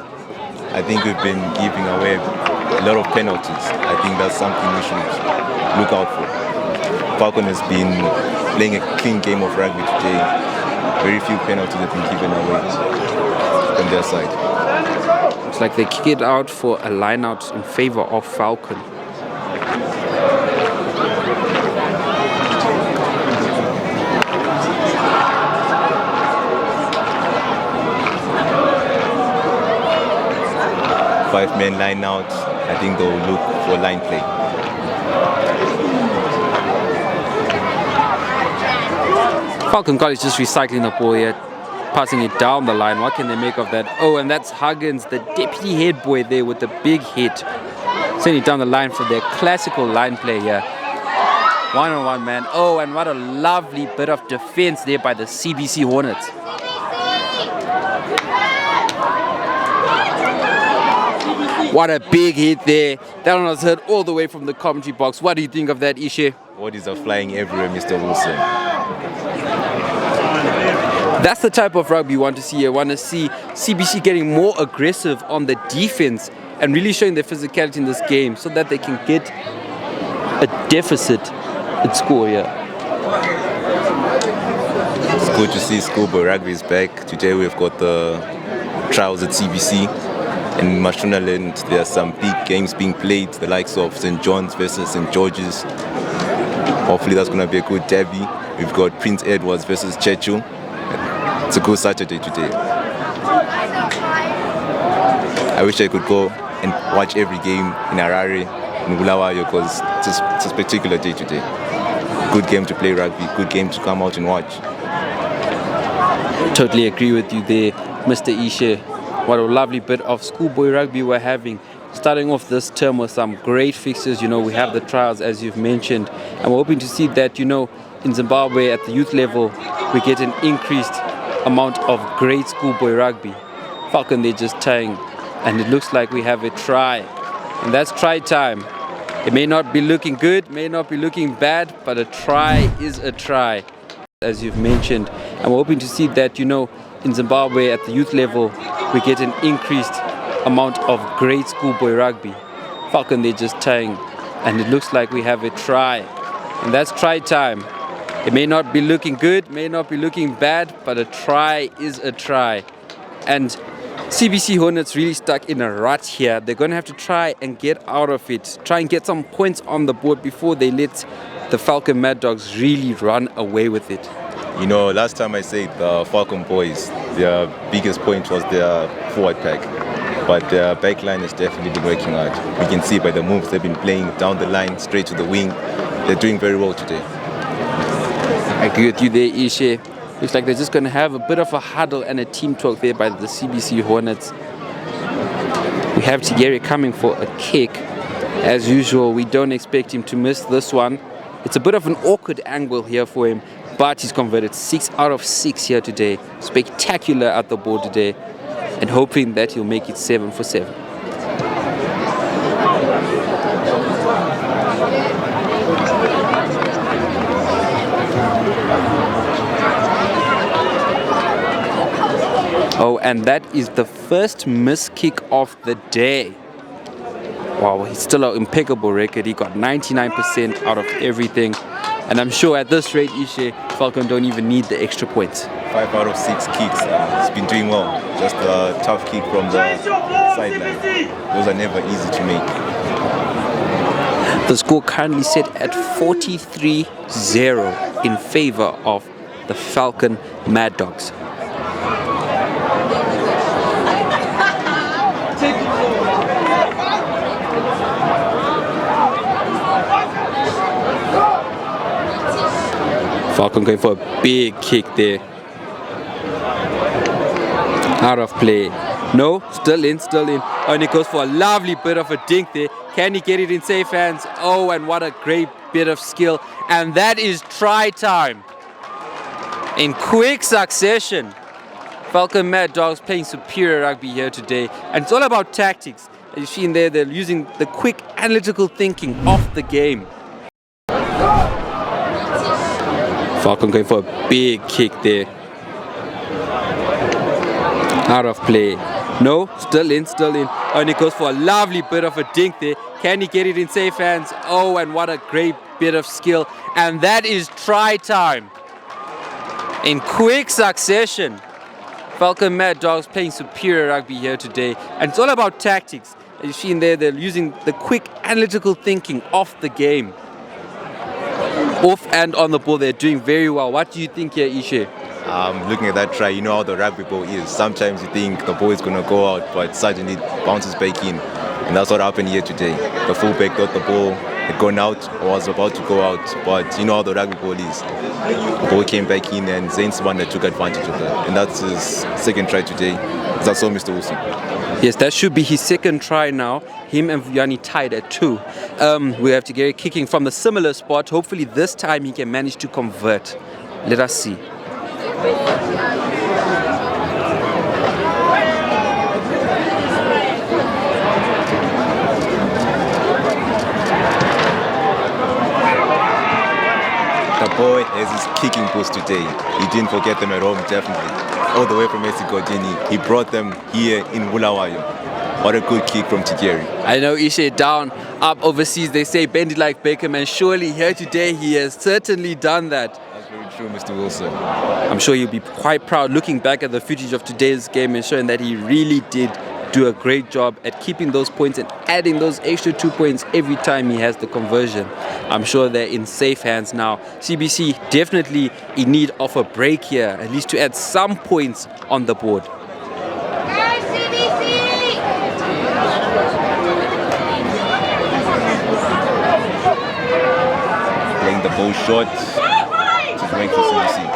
I think we've been giving away a lot of penalties. I think that's something we should look out for. Falcon has been playing a clean game of rugby today. Very few penalties have been given away from their side. Looks like they kick it out for a line out in favor of Falcon. Five-man line out. I think they'll look for line play. Falcon College just recycling the ball here, passing it down the line. What can they make of that? Oh, and that's Huggins, the deputy head boy there with the big hit. Sending it down the line for their classical line play here. One-on-one, man. Oh, and what a lovely bit of defense there by the CBC Hornets. What a big hit there. That one was heard all the way from the commentary box. What do you think of that, Ishe? Bodies are flying everywhere, Mr. Wilson. That's the type of rugby you want to see here. Want to see CBC getting more aggressive on the defense and really showing their physicality in this game so that they can get a deficit in score here. It's good to see schoolboy rugby is back. Today we've got the trials at CBC. In Mashonaland, there are some big games being played, the likes of St. John's versus St. George's. Hopefully that's going to be a good derby. We've got Prince Edward's versus Churchill. It's a good Saturday today. I wish I could go and watch every game in Harare, in Bulawayo, because it's a spectacular day today. Good game to play rugby, good game to come out and watch. Totally agree with you there, Mr. Ishe. What a lovely bit of schoolboy rugby we're having. Starting off this term with some great fixtures. We have the trials, as you've mentioned, and we're hoping to see that, in Zimbabwe at the youth level, we get an increased amount of great schoolboy rugby. Falcon, they're just tying, and it looks like we have a try, and that's try time. It may not be looking good, may not be looking bad, but a try is a try, as you've mentioned, and we're hoping to see that, in Zimbabwe at the youth level, we get an increased amount of great schoolboy rugby. Falcon, they're just tying, and it looks like we have a try, and that's try time. It may not be looking good, may not be looking bad, but a try is a try. And CBC Hornets really stuck in a rut here. They're going to have to try and get out of it, try and get some points on the board before they let the Falcon Maddogs really run away with it. Last time I said the Falcon boys, their biggest point was their forward pack. But their back line has definitely been working hard. We can see by the moves they've been playing down the line, straight to the wing. They're doing very well today. I agree with you there, Ishe. Looks like they're just going to have a bit of a huddle and a team talk there by the CBC Hornets. We have Tigeri coming for a kick. As usual, we don't expect him to miss this one. It's a bit of an awkward angle here for him, but he's converted 6 out of 6 here today. Spectacular at the board today, and hoping that he'll make it 7 for 7. Oh, and that is the first missed kick of the day. Wow, he's still an impeccable record. He got 99% out of everything. And I'm sure at this rate, Ishe, Falcon don't even need the extra points. 5 out of 6 kicks. He's been doing well. Just a tough kick from the sideline. Those are never easy to make. The score currently set at 43-0 in favor of the Falcon Maddogs. Falcon going for a big kick there. Out of play. No, still in. Oh, and he goes for a lovely bit of a dink there. Can he get it in safe hands? Oh, and what a great bit of skill. And that is try time. In quick succession. Falcon Maddogs playing superior rugby here today. And it's all about tactics. As you see in there, they're using the quick analytical thinking of the game. Falcon going for a big kick there. Out of play. No, still in. Oh, and he goes for a lovely bit of a dink there. Can he get it in safe hands? Oh, and what a great bit of skill. And that is try time. In quick succession. Falcon Maddogs playing superior rugby here today. And it's all about tactics. As you see in there, they're using the quick analytical thinking of the game. Off and on the ball, they're doing very well. What do you think here, Ishe? Looking at that try, you know how the rugby ball is. Sometimes you think the ball is going to go out, but suddenly it bounces back in. And that's what happened here today. The fullback thought the ball had gone out or was about to go out, but you know how the rugby ball is. The ball came back in, and Zane's the one that took advantage of that. And that's his second try today. That's all, Mr. Wilson. Yes, that should be his second try now. Him and Vuyani tied at 2. We have to get it kicking from the similar spot. Hopefully this time he can manage to convert. Let us see. The boy has his kicking boots today. He didn't forget them at home, definitely. All the way from Esigodini. He brought them here in Bulawayo. What a good kick from Tigeri. I know Ishe down, up overseas, they say bend it like Beckham, and surely here today he has certainly done that. That's very true, Mr. Wilson. I'm sure he'll be quite proud looking back at the footage of today's game and showing that he really did do a great job at keeping those points and adding those extra 2 points every time he has the conversion. I'm sure they're in safe hands now. CBC definitely in need of a break here, at least to add some points on the board. Playing the ball short. Which is right for CBC.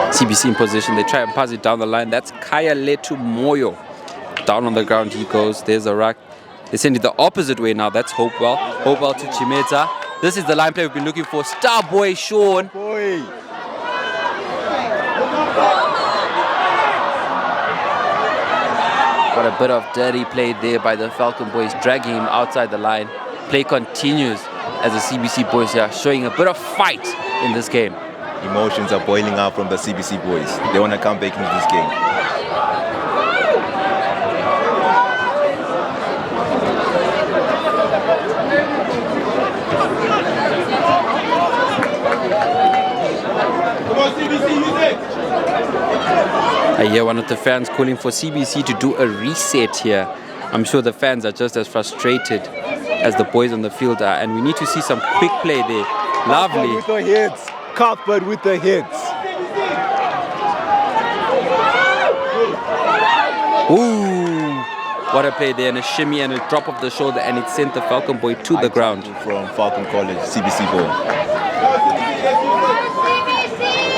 CBC in position, they try and pass it down the line. That's Kaya Letu Moyo. Down on the ground he goes. There's a ruck. They send it the opposite way now. That's Hopewell. Hopewell to Chimeta. This is the line play we've been looking for. Star boy Sean. Boy. Got a bit of dirty play there by the Falcon boys, dragging him outside the line. Play continues as the CBC boys are showing a bit of fight in this game. Emotions are boiling up from the CBC boys. They want to come back into this game. Come on, CBC, use it! I hear one of the fans calling for CBC to do a reset here. I'm sure the fans are just as frustrated as the boys on the field are, and we need to see some quick play there. Lovely. With the hits. Cuthbert with the hits. Ooh, what a play there, and a shimmy and a drop of the shoulder, and it sent the Falcon boy to the ground. From Falcon College, CBC ball.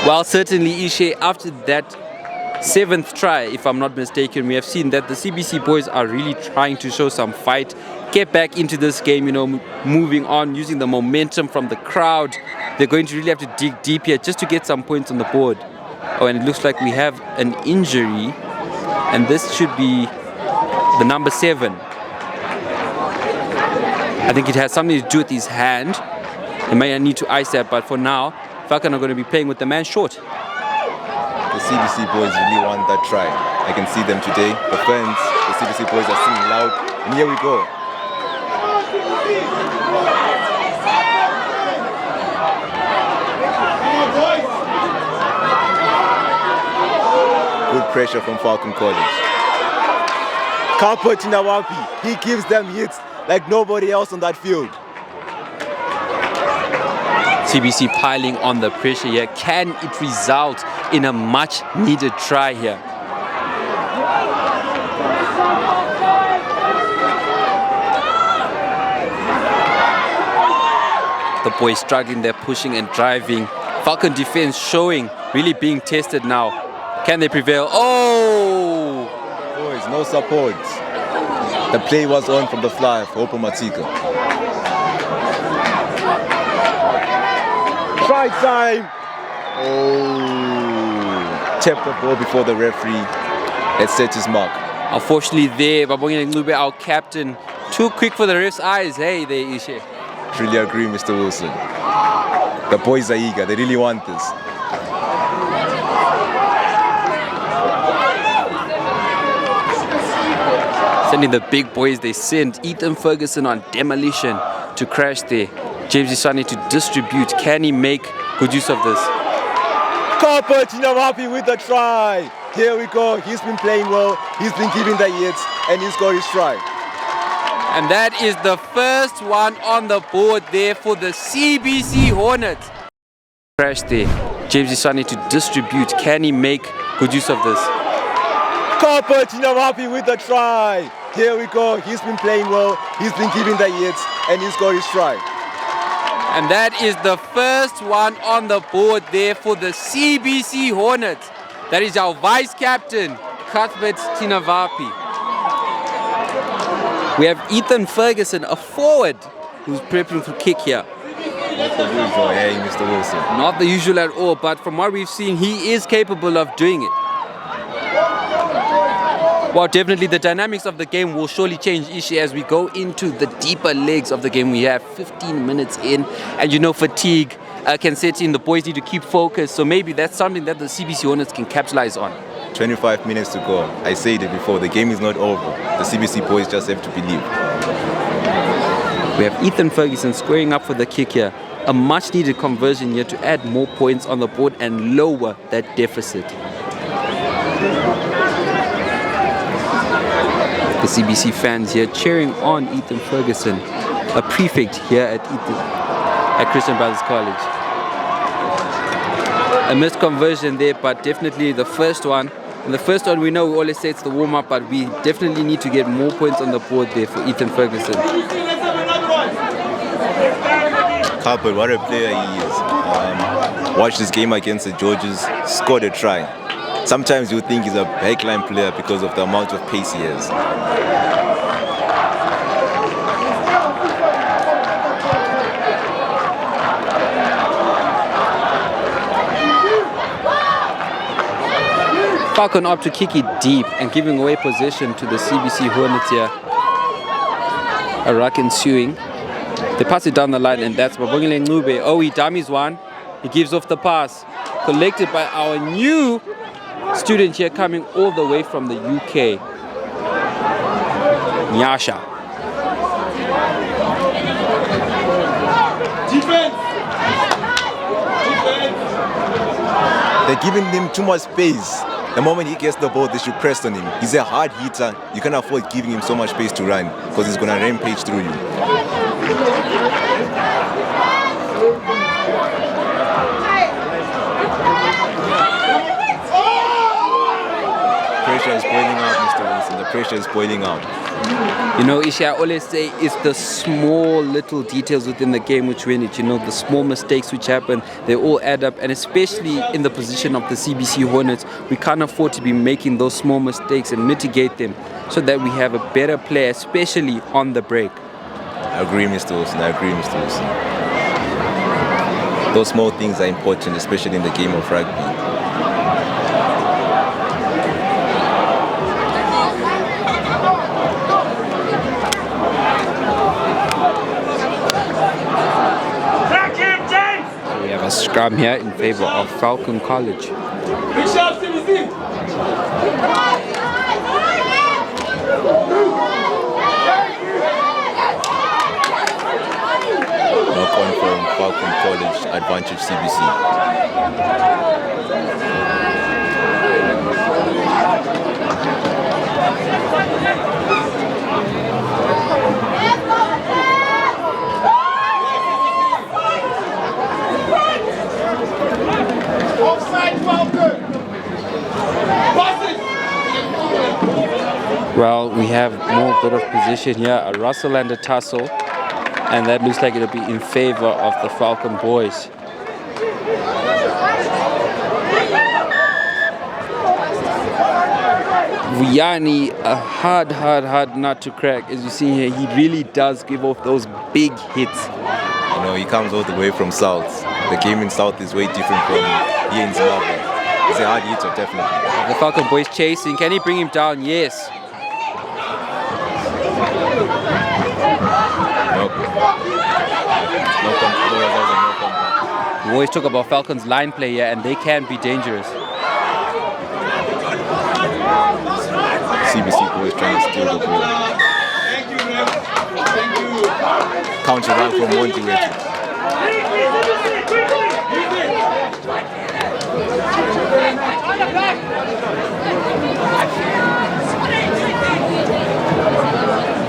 Well, certainly Ishe, after that 7th try, if I'm not mistaken, we have seen that the CBC boys are really trying to show some fight, get back into this game, you know, moving on, using the momentum from the crowd. They're going to really have to dig deep here just to get some points on the board. Oh, and it looks like we have an injury, and this should be the number 7. I think it has something to do with his hand. They may need to ice that, but for now, Falcon are going to be playing with the man short. The CBC boys really want that try. I can see them today. The fans, the CBC boys are singing loud. And here we go. Good pressure from Falcon College. Kalpo Chinawapi, he gives them hits like nobody else on that field. CBC piling on the pressure here. Can it result in a much needed try here? The boys struggling, they're pushing and driving. Falcon defense showing, really being tested now. Can they prevail? Oh! Boys, no support. The play was on from the fly for Opo Matika. Try time! Oh! Tapped the ball before the referee had set his mark. Unfortunately there, Babongile Ncube, our captain, too quick for the ref's eyes. Hey there, Ishe. Truly agree, Mr. Wilson. The boys are eager. They really want this. Sending the big boys, they send Ethan Ferguson on demolition to crash there. James Isani to distribute. Can he make good use of this? Kalpo Chinawapi with the try. Here we go. He's been playing well. He's been giving the hits, and he's got his try. And that is the first one on the board there for the CBC Hornets. Crash there. James Isani to distribute. Can he make good use of this? Kalpo Chinawapi with the try. Here we go. He's been playing well. He's been giving the hits, and he's got his try. And that is the first one on the board there for the CBC Hornets. That is our vice captain, Cuthbert Tinavapi. We have Ethan Ferguson, a forward, who's prepping for kick here. Not the usual, hey, Mr. Wilson. Not the usual at all, but from what we've seen, he is capable of doing it. Well, definitely the dynamics of the game will surely change, Ishi, as we go into the deeper legs of the game. We have 15 minutes in, and fatigue can set in. The boys need to keep focused, so maybe that's something that the CBC Hornets can capitalize on. 25 minutes to go. I said it before, the game is not over. The CBC boys just have to believe. We have Ethan Ferguson squaring up for the kick here. A much needed conversion here to add more points on the board and lower that deficit. The CBC fans here cheering on Ethan Ferguson, a prefect here at Christian Brothers College. A missed conversion there, but definitely the first one. And the first one, we know we always say it's the warm-up, but we definitely need to get more points on the board there for Ethan Ferguson. Carpet, what a player he is. Watch this game against the Georges, scored a try. Sometimes you think he's a backline player because of the amount of pace he has. Falcon up to kick it deep and giving away possession to the CBC Hornets here. A ruck ensuing. They pass it down the line, and that's Mabongile Ncube. Oh, he dummies one. He gives off the pass. Collected by our new student here coming all the way from the UK. Nyasha. Defense! They're giving him too much space. The moment he gets the ball, they should press on him. He's a hard hitter. You can't afford giving him so much space to run because he's going to rampage through you. Pressure is boiling out, Mr. Wilson. The pressure is boiling out. Ishi, I always say it's the small little details within the game which win it. The small mistakes which happen, they all add up. And especially in the position of the CBC Hornets, we can't afford to be making those small mistakes and mitigate them so that we have a better play, especially on the break. I agree, Mr. Wilson. I agree, Mr. Wilson. Those small things are important, especially in the game of rugby. Scrum here in favor of Falcon College. Knock on from Falcon College, advantage CBC. Well, we have more bit of position here, a rustle and a tussle, and that looks like it'll be in favor of the Falcon boys. Vuyani, a hard nut to crack. As you see here, he really does give off those big hits. He comes all the way from South. The game in South is way different from here in Zimbabwe. He's a hard hitter, definitely. The Falcon boys chasing. Can he bring him down? Yes. We always talk about Falcon's line play here, and they can be dangerous. CBC boys trying to steal the ball. Counter run from Monty.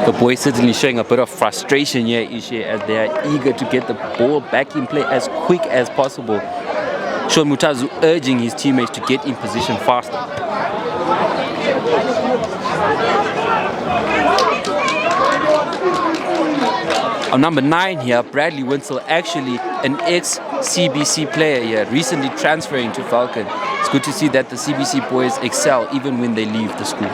The boys certainly showing a bit of frustration here, Ishe, as they are eager to get the ball back in play as quick as possible. Sean Mutazu urging his teammates to get in position faster. On number 9 here, Bradley Winsell, actually an ex-CBC player here, recently transferring to Falcon. It's good to see that the CBC boys excel even when they leave the school.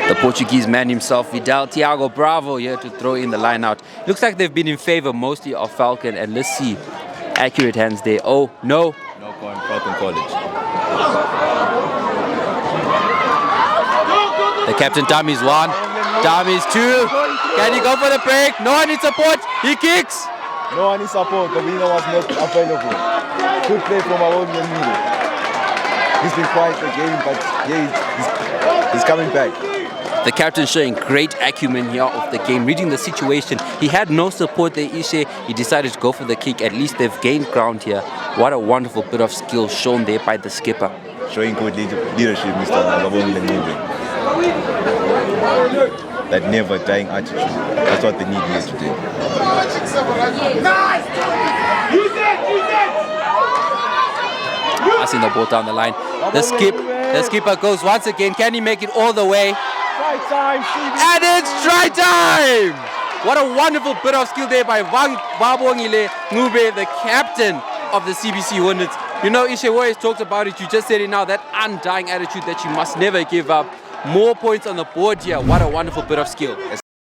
The Portuguese man himself, Vidal Thiago Bravo, here to throw in the line out. Looks like they've been in favor mostly of Falcon, and let's see Accurate hands there. Oh, no. No point, Falcon College. The captain dummies 1, dummies 2. Can he go for the break? No one in support. He kicks. No one in support. The winner was not available. Good play from our own Lemude. He's been quiet the game, but yeah, he's coming back. The captain showing great acumen here of the game, reading the situation. He had no support there, Ishe. He decided to go for the kick. At least they've gained ground here. What a wonderful bit of skill shown there by the skipper. Showing good leadership, Mr. Ngabonge Lemude. That never dying attitude. That's what they need here today. Passing the ball down the line. The skipper goes once again. Can he make it all the way? And it's try time! What a wonderful bit of skill there by Babongile Ngube, the captain of the CBC Hornets. You know, Ishe always talked about it. You just said it now, that undying attitude that you must never give up. More points on the board here. What a wonderful bit of skill.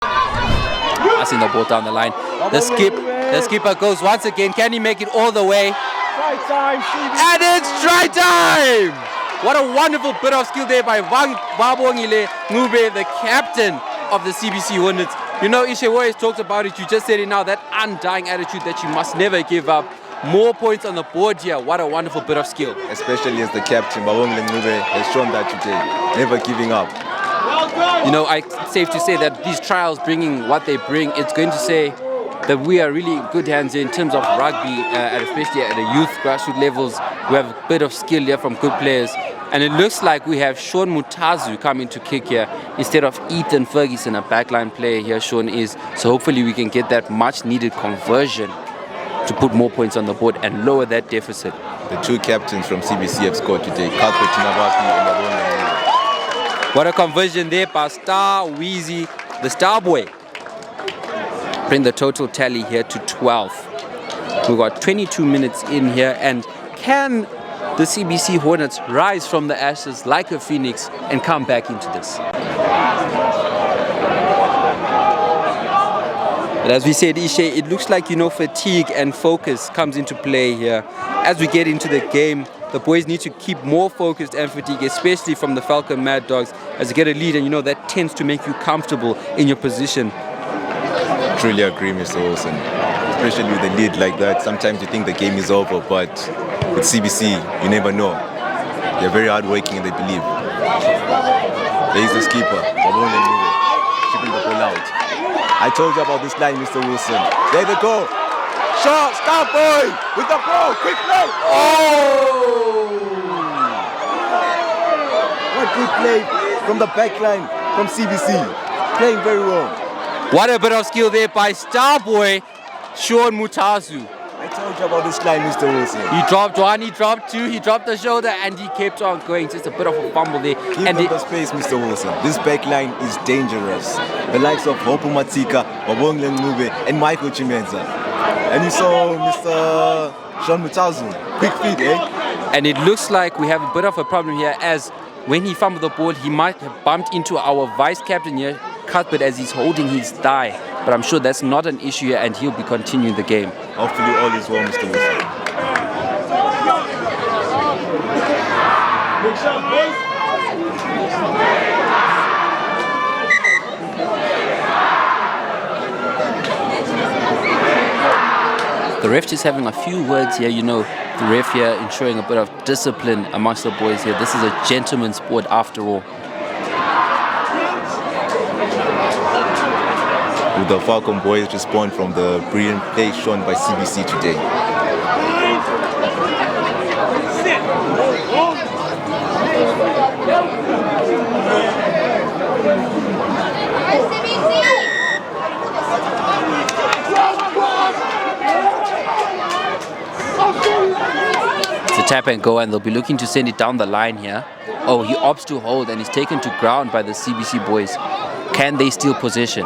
Passing the ball down the line. The skipper goes once again. Can he make it all the way? And it's try time! What a wonderful bit of skill there by Babongile Ngube, the captain of the CBC Hornets. You know, Ishe always talked about it. You just said it now, that undying attitude that you must never give up. More points on the board here. What a wonderful bit of skill. Especially as the captain, Babongile Ngube has shown that today. Never giving up. You know, it's safe to say that these trials bringing what they bring, it's going to say that we are really good hands in terms of rugby, especially at the youth grassroots levels. We have a bit of skill here from good players. And it looks like we have Sean Mutazu coming to kick here instead of Ethan Ferguson, a backline player here. Sean is. So hopefully we can get that much needed conversion to put more points on the board and lower that deficit. The two captains from CBC have scored today, Kalko Tinabaki and Babongile Ngube. What a conversion there by Star Wheezy, the Star Boy. Bring the total tally here to 12. We've got 22 minutes in here, and can the CBC Hornets rise from the ashes like a phoenix and come back into this? But as we said, Ishe, it looks like, you know, fatigue and focus comes into play here. As we get into the game, the boys need to keep more focused and fatigue, especially from the Falcon Maddogs, as they get a lead, and you know that tends to make you comfortable in your position. Truly agree, Mr. Olsen. Especially with a lead like that, sometimes you think the game is over, but with CBC, you never know. They're very hardworking and they believe. There is the skipper, Babongile Ngube, shipping the ball out. I told you about this line, Mr. Wilson. There they go. Shot, Star Boy with the ball, quick play. Oh! What good play from the back line from CBC. Playing very well. What a bit of skill there by Star Boy, Sean Mutazu. I told you about this line, Mr. Wilson. He dropped one, he dropped two, he dropped the shoulder, and he kept on going. Just a bit of a fumble there. Give them the space, Mr. Wilson. This back line is dangerous. The likes of Hopu Matika, Babongile Ngube, and Michael Chimenza. And you saw Mr. Sean Mutazu. Quick feet, eh? And it looks like we have a bit of a problem here, as when he fumbled the ball, he might have bumped into our vice captain here, Cuthbert, as he's holding his thigh. But I'm sure that's not an issue here, and he'll be continuing the game. Hopefully all is well, Mr. Wilson. The ref is having a few words here, you know, the ref here ensuring a bit of discipline amongst the boys here. This is a gentleman's sport after all. Will the Falcon boys respond from the brilliant play shown by CBC today? It's a tap and go, and they'll be looking to send it down the line here. Oh, he opts to hold and is taken to ground by the CBC boys. Can they steal possession?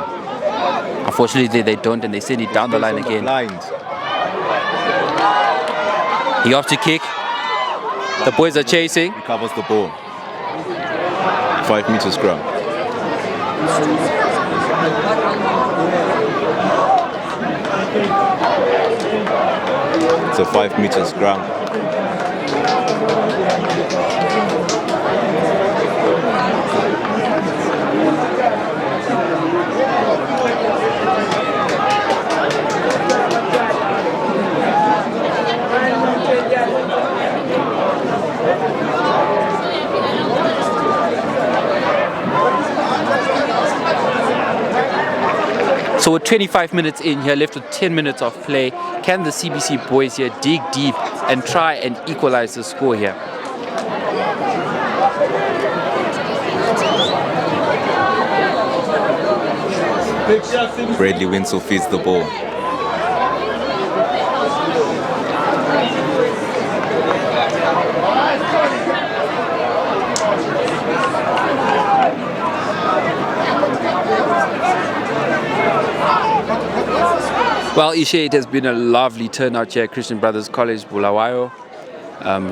Unfortunately, they don't, and they send it down the line again. He opts to kick. The boys are chasing. He covers the ball. 5 meters scrum. It's a 5-meter scrum. So we're 25 minutes in here, left with 10 minutes of play. Can the CBC boys here dig deep and try and equalize the score here? Bradley Winslow feeds the ball. Well, Ishe, it has been a lovely turnout here at Christian Brothers College, Bulawayo.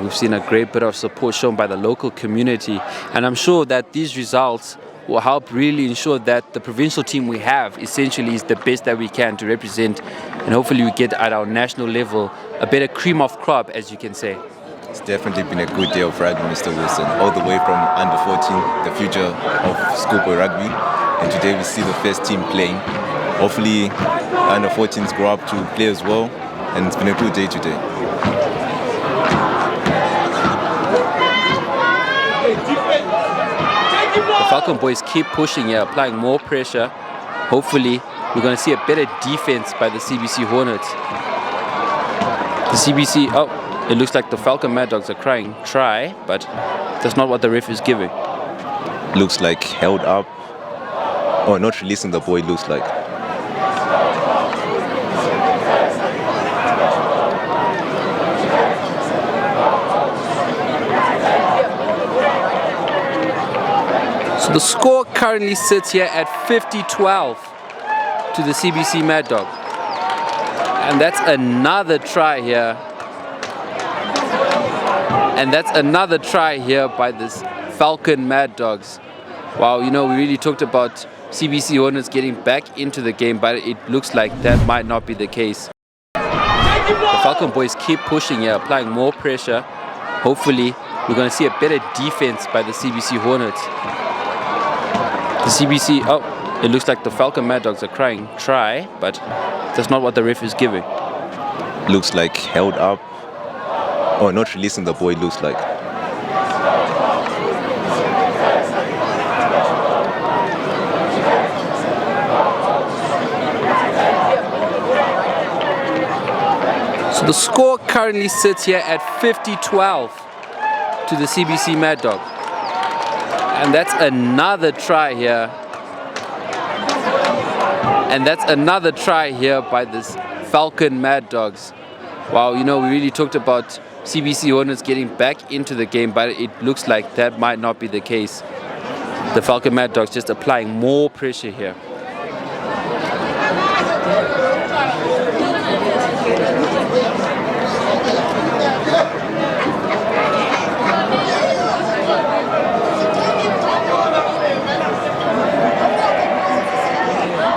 We've seen a great bit of support shown by the local community, and I'm sure that these results will help really ensure that the provincial team we have essentially is the best that we can to represent, and hopefully we get at our national level a better cream of crop, as you can say. It's definitely been a good day of rugby, Mr. Wilson, all the way from under 14, the future of schoolboy rugby, and today we see the first team playing. Hopefully under 14s grow up to play as well, and it's been a good day today. The Falcon boys keep pushing here, applying more pressure. Hopefully we're going to see a better defense by the CBC Hornets. The CBC, oh, it looks like the Falcon Maddogs are crying try, but that's not what the ref is giving. Looks like held up, or not releasing the ball, it looks like. So the score currently sits here at 50-12 to the CBC Mad Dog. And that's another try here. And that's another try here by this Falcon Mad Dogs. Wow, you know, we really talked about CBC Hornets getting back into the game, but it looks like that might not be the case. The Falcon boys keep pushing here, applying more pressure. Hopefully, we're going to see a better defense by the CBC Hornets. The CBC, oh, it looks like the Falcon Maddogs are crying try, but that's not what the ref is giving. Looks like held up, or not releasing the ball, it looks like. So the score currently sits here at 50-12 to the CBC Mad Dog. And that's another try here. And that's another try here by this Falcon Mad Dogs. Wow, you know, we really talked about CBC Hornets getting back into the game, but it looks like that might not be the case. The Falcon Mad Dogs just applying more pressure here.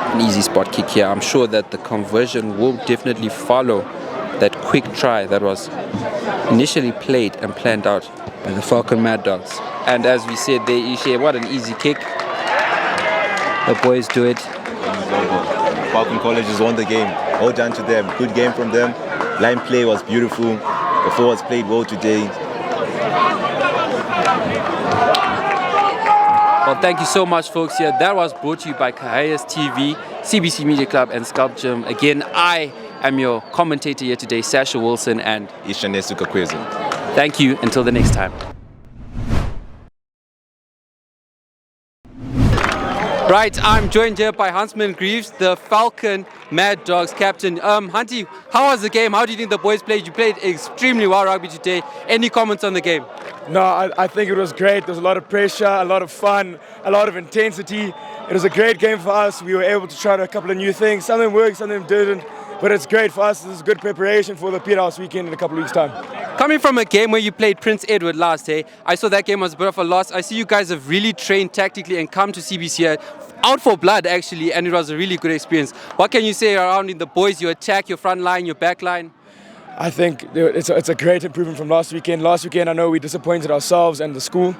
An easy spot kick here. I'm sure that the conversion will definitely follow that quick try that was initially played and planned out by the Falcon Mad Dogs. And as we said there, Ishe, what an easy kick. The boys do it. Falcon College has won the game. All done to them. Good game from them. Line play was beautiful. The forwards played well today. Well, thank you so much, folks. Here, that was brought to you by Kahayas TV, CBC Media Club, and Scalp Gym. Again, I am your commentator here today, Sasha Wilson, and Ishanesu Kakwezo. Thank you. Until the next time. Right, I'm joined here by Huntsman Greaves, the Falcon Mad Dogs captain. Hunty, how was the game? How do you think the boys played? You played extremely well rugby today. Any comments on the game? No, I think it was great. There was a lot of pressure, a lot of fun, a lot of intensity. It was a great game for us. We were able to try a couple of new things. Some of them worked, some of them didn't. But it's great for us. This is good preparation for the Peter House weekend in a couple of weeks' time. Coming from a game where you played Prince Edward last day, I saw that game was a bit of a loss. I see you guys have really trained tactically and come to CBC here, out for blood actually, and it was a really good experience. What can you say around in the boys, your attack, your front line, your back line? I think it's a great improvement from last weekend. Last weekend, I know we disappointed ourselves and the school.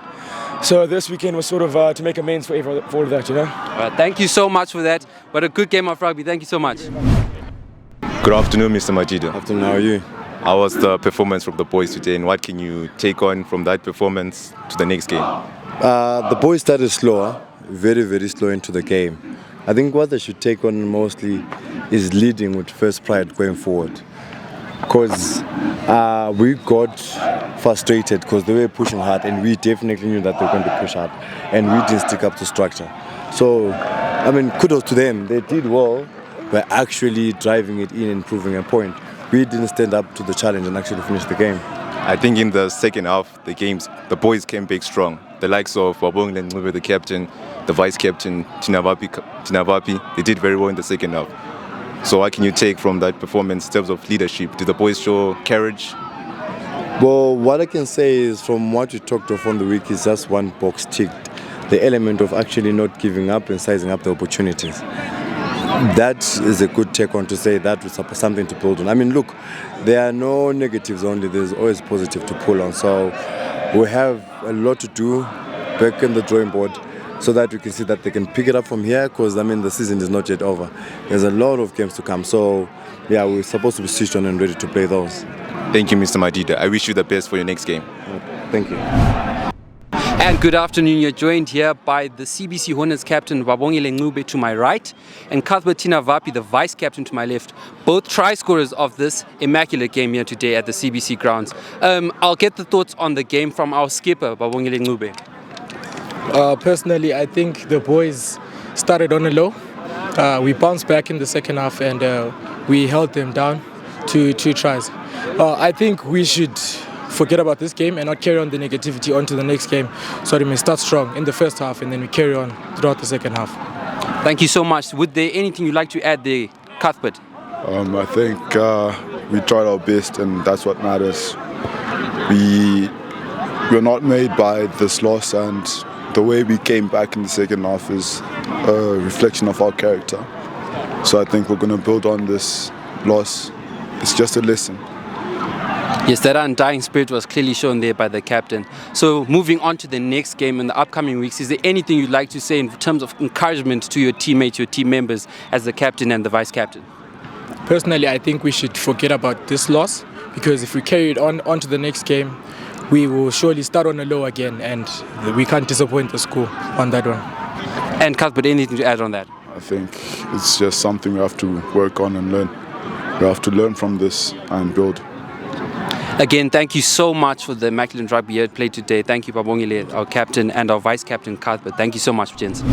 So this weekend was sort of to make amends for all of that, you know. All right, thank you so much for that. What a good game of rugby. Thank you so much. Good afternoon, Mr. Majida. Afternoon, how are you? How was the performance from the boys today, and what can you take on from that performance to the next game? The boys started slower, very, very slow into the game. I think what they should take on mostly is leading with first pride going forward. Because we got frustrated because they were pushing hard, and we definitely knew that they were going to push hard, and we didn't stick up to structure. So, I mean, kudos to them. They did well by actually driving it in and proving a point. We didn't stand up to the challenge and actually finish the game. I think in the second half, the boys came back strong. The likes of Wabongile Ncube, the captain, the vice-captain, Tinavapi, they did very well in the second half. So what can you take from that performance in terms of leadership? Did the boys show courage? Well, what I can say is from what we talked of on the week is just one box ticked. The element of actually not giving up and sizing up the opportunities. That is a good take on to say that was something to build on. I mean, look, there are no negatives only, there's always positive to pull on. So we have a lot to do back in the drawing board so that we can see that they can pick it up from here, because I mean the season is not yet over. There's a lot of games to come. So yeah, we're supposed to be switched on and ready to play those. Thank you, Mr. Madida. I wish you the best for your next game. Thank you. And good afternoon. You're joined here by the CBC Hornets captain Wabongile Ncube to my right and Cuthbert Tinavapi, the vice captain, to my left. Both try scorers of this immaculate game here today at the CBC grounds. I'll get the thoughts on the game from our skipper Wabongile Ncube. Personally, I think the boys started on a low. We bounced back in the second half and we held them down to 2 tries. I think we should forget about this game and not carry on the negativity onto the next game, so that we may start strong in the first half and then we carry on throughout the second half. Thank you so much. Would there anything you'd like to add there, Cuthbert? I think we tried our best, and that's what matters. We're not made by this loss, and the way we came back in the second half is a reflection of our character. So I think we're going to build on this loss. It's just a lesson. Yes, that undying spirit was clearly shown there by the captain. So moving on to the next game in the upcoming weeks, is there anything you'd like to say in terms of encouragement to your teammates, your team members as the captain and the vice captain? Personally, I think we should forget about this loss, because if we carry it on to the next game, we will surely start on a low again, and we can't disappoint the school on that one. And Cuthbert, anything to add on that? I think it's just something we have to work on and learn. We have to learn from this and build. Again, thank you so much for the immaculate rugby you played today. Thank you, Wabongile, our captain, and our vice captain, Cuthbert. Thank you so much, gents.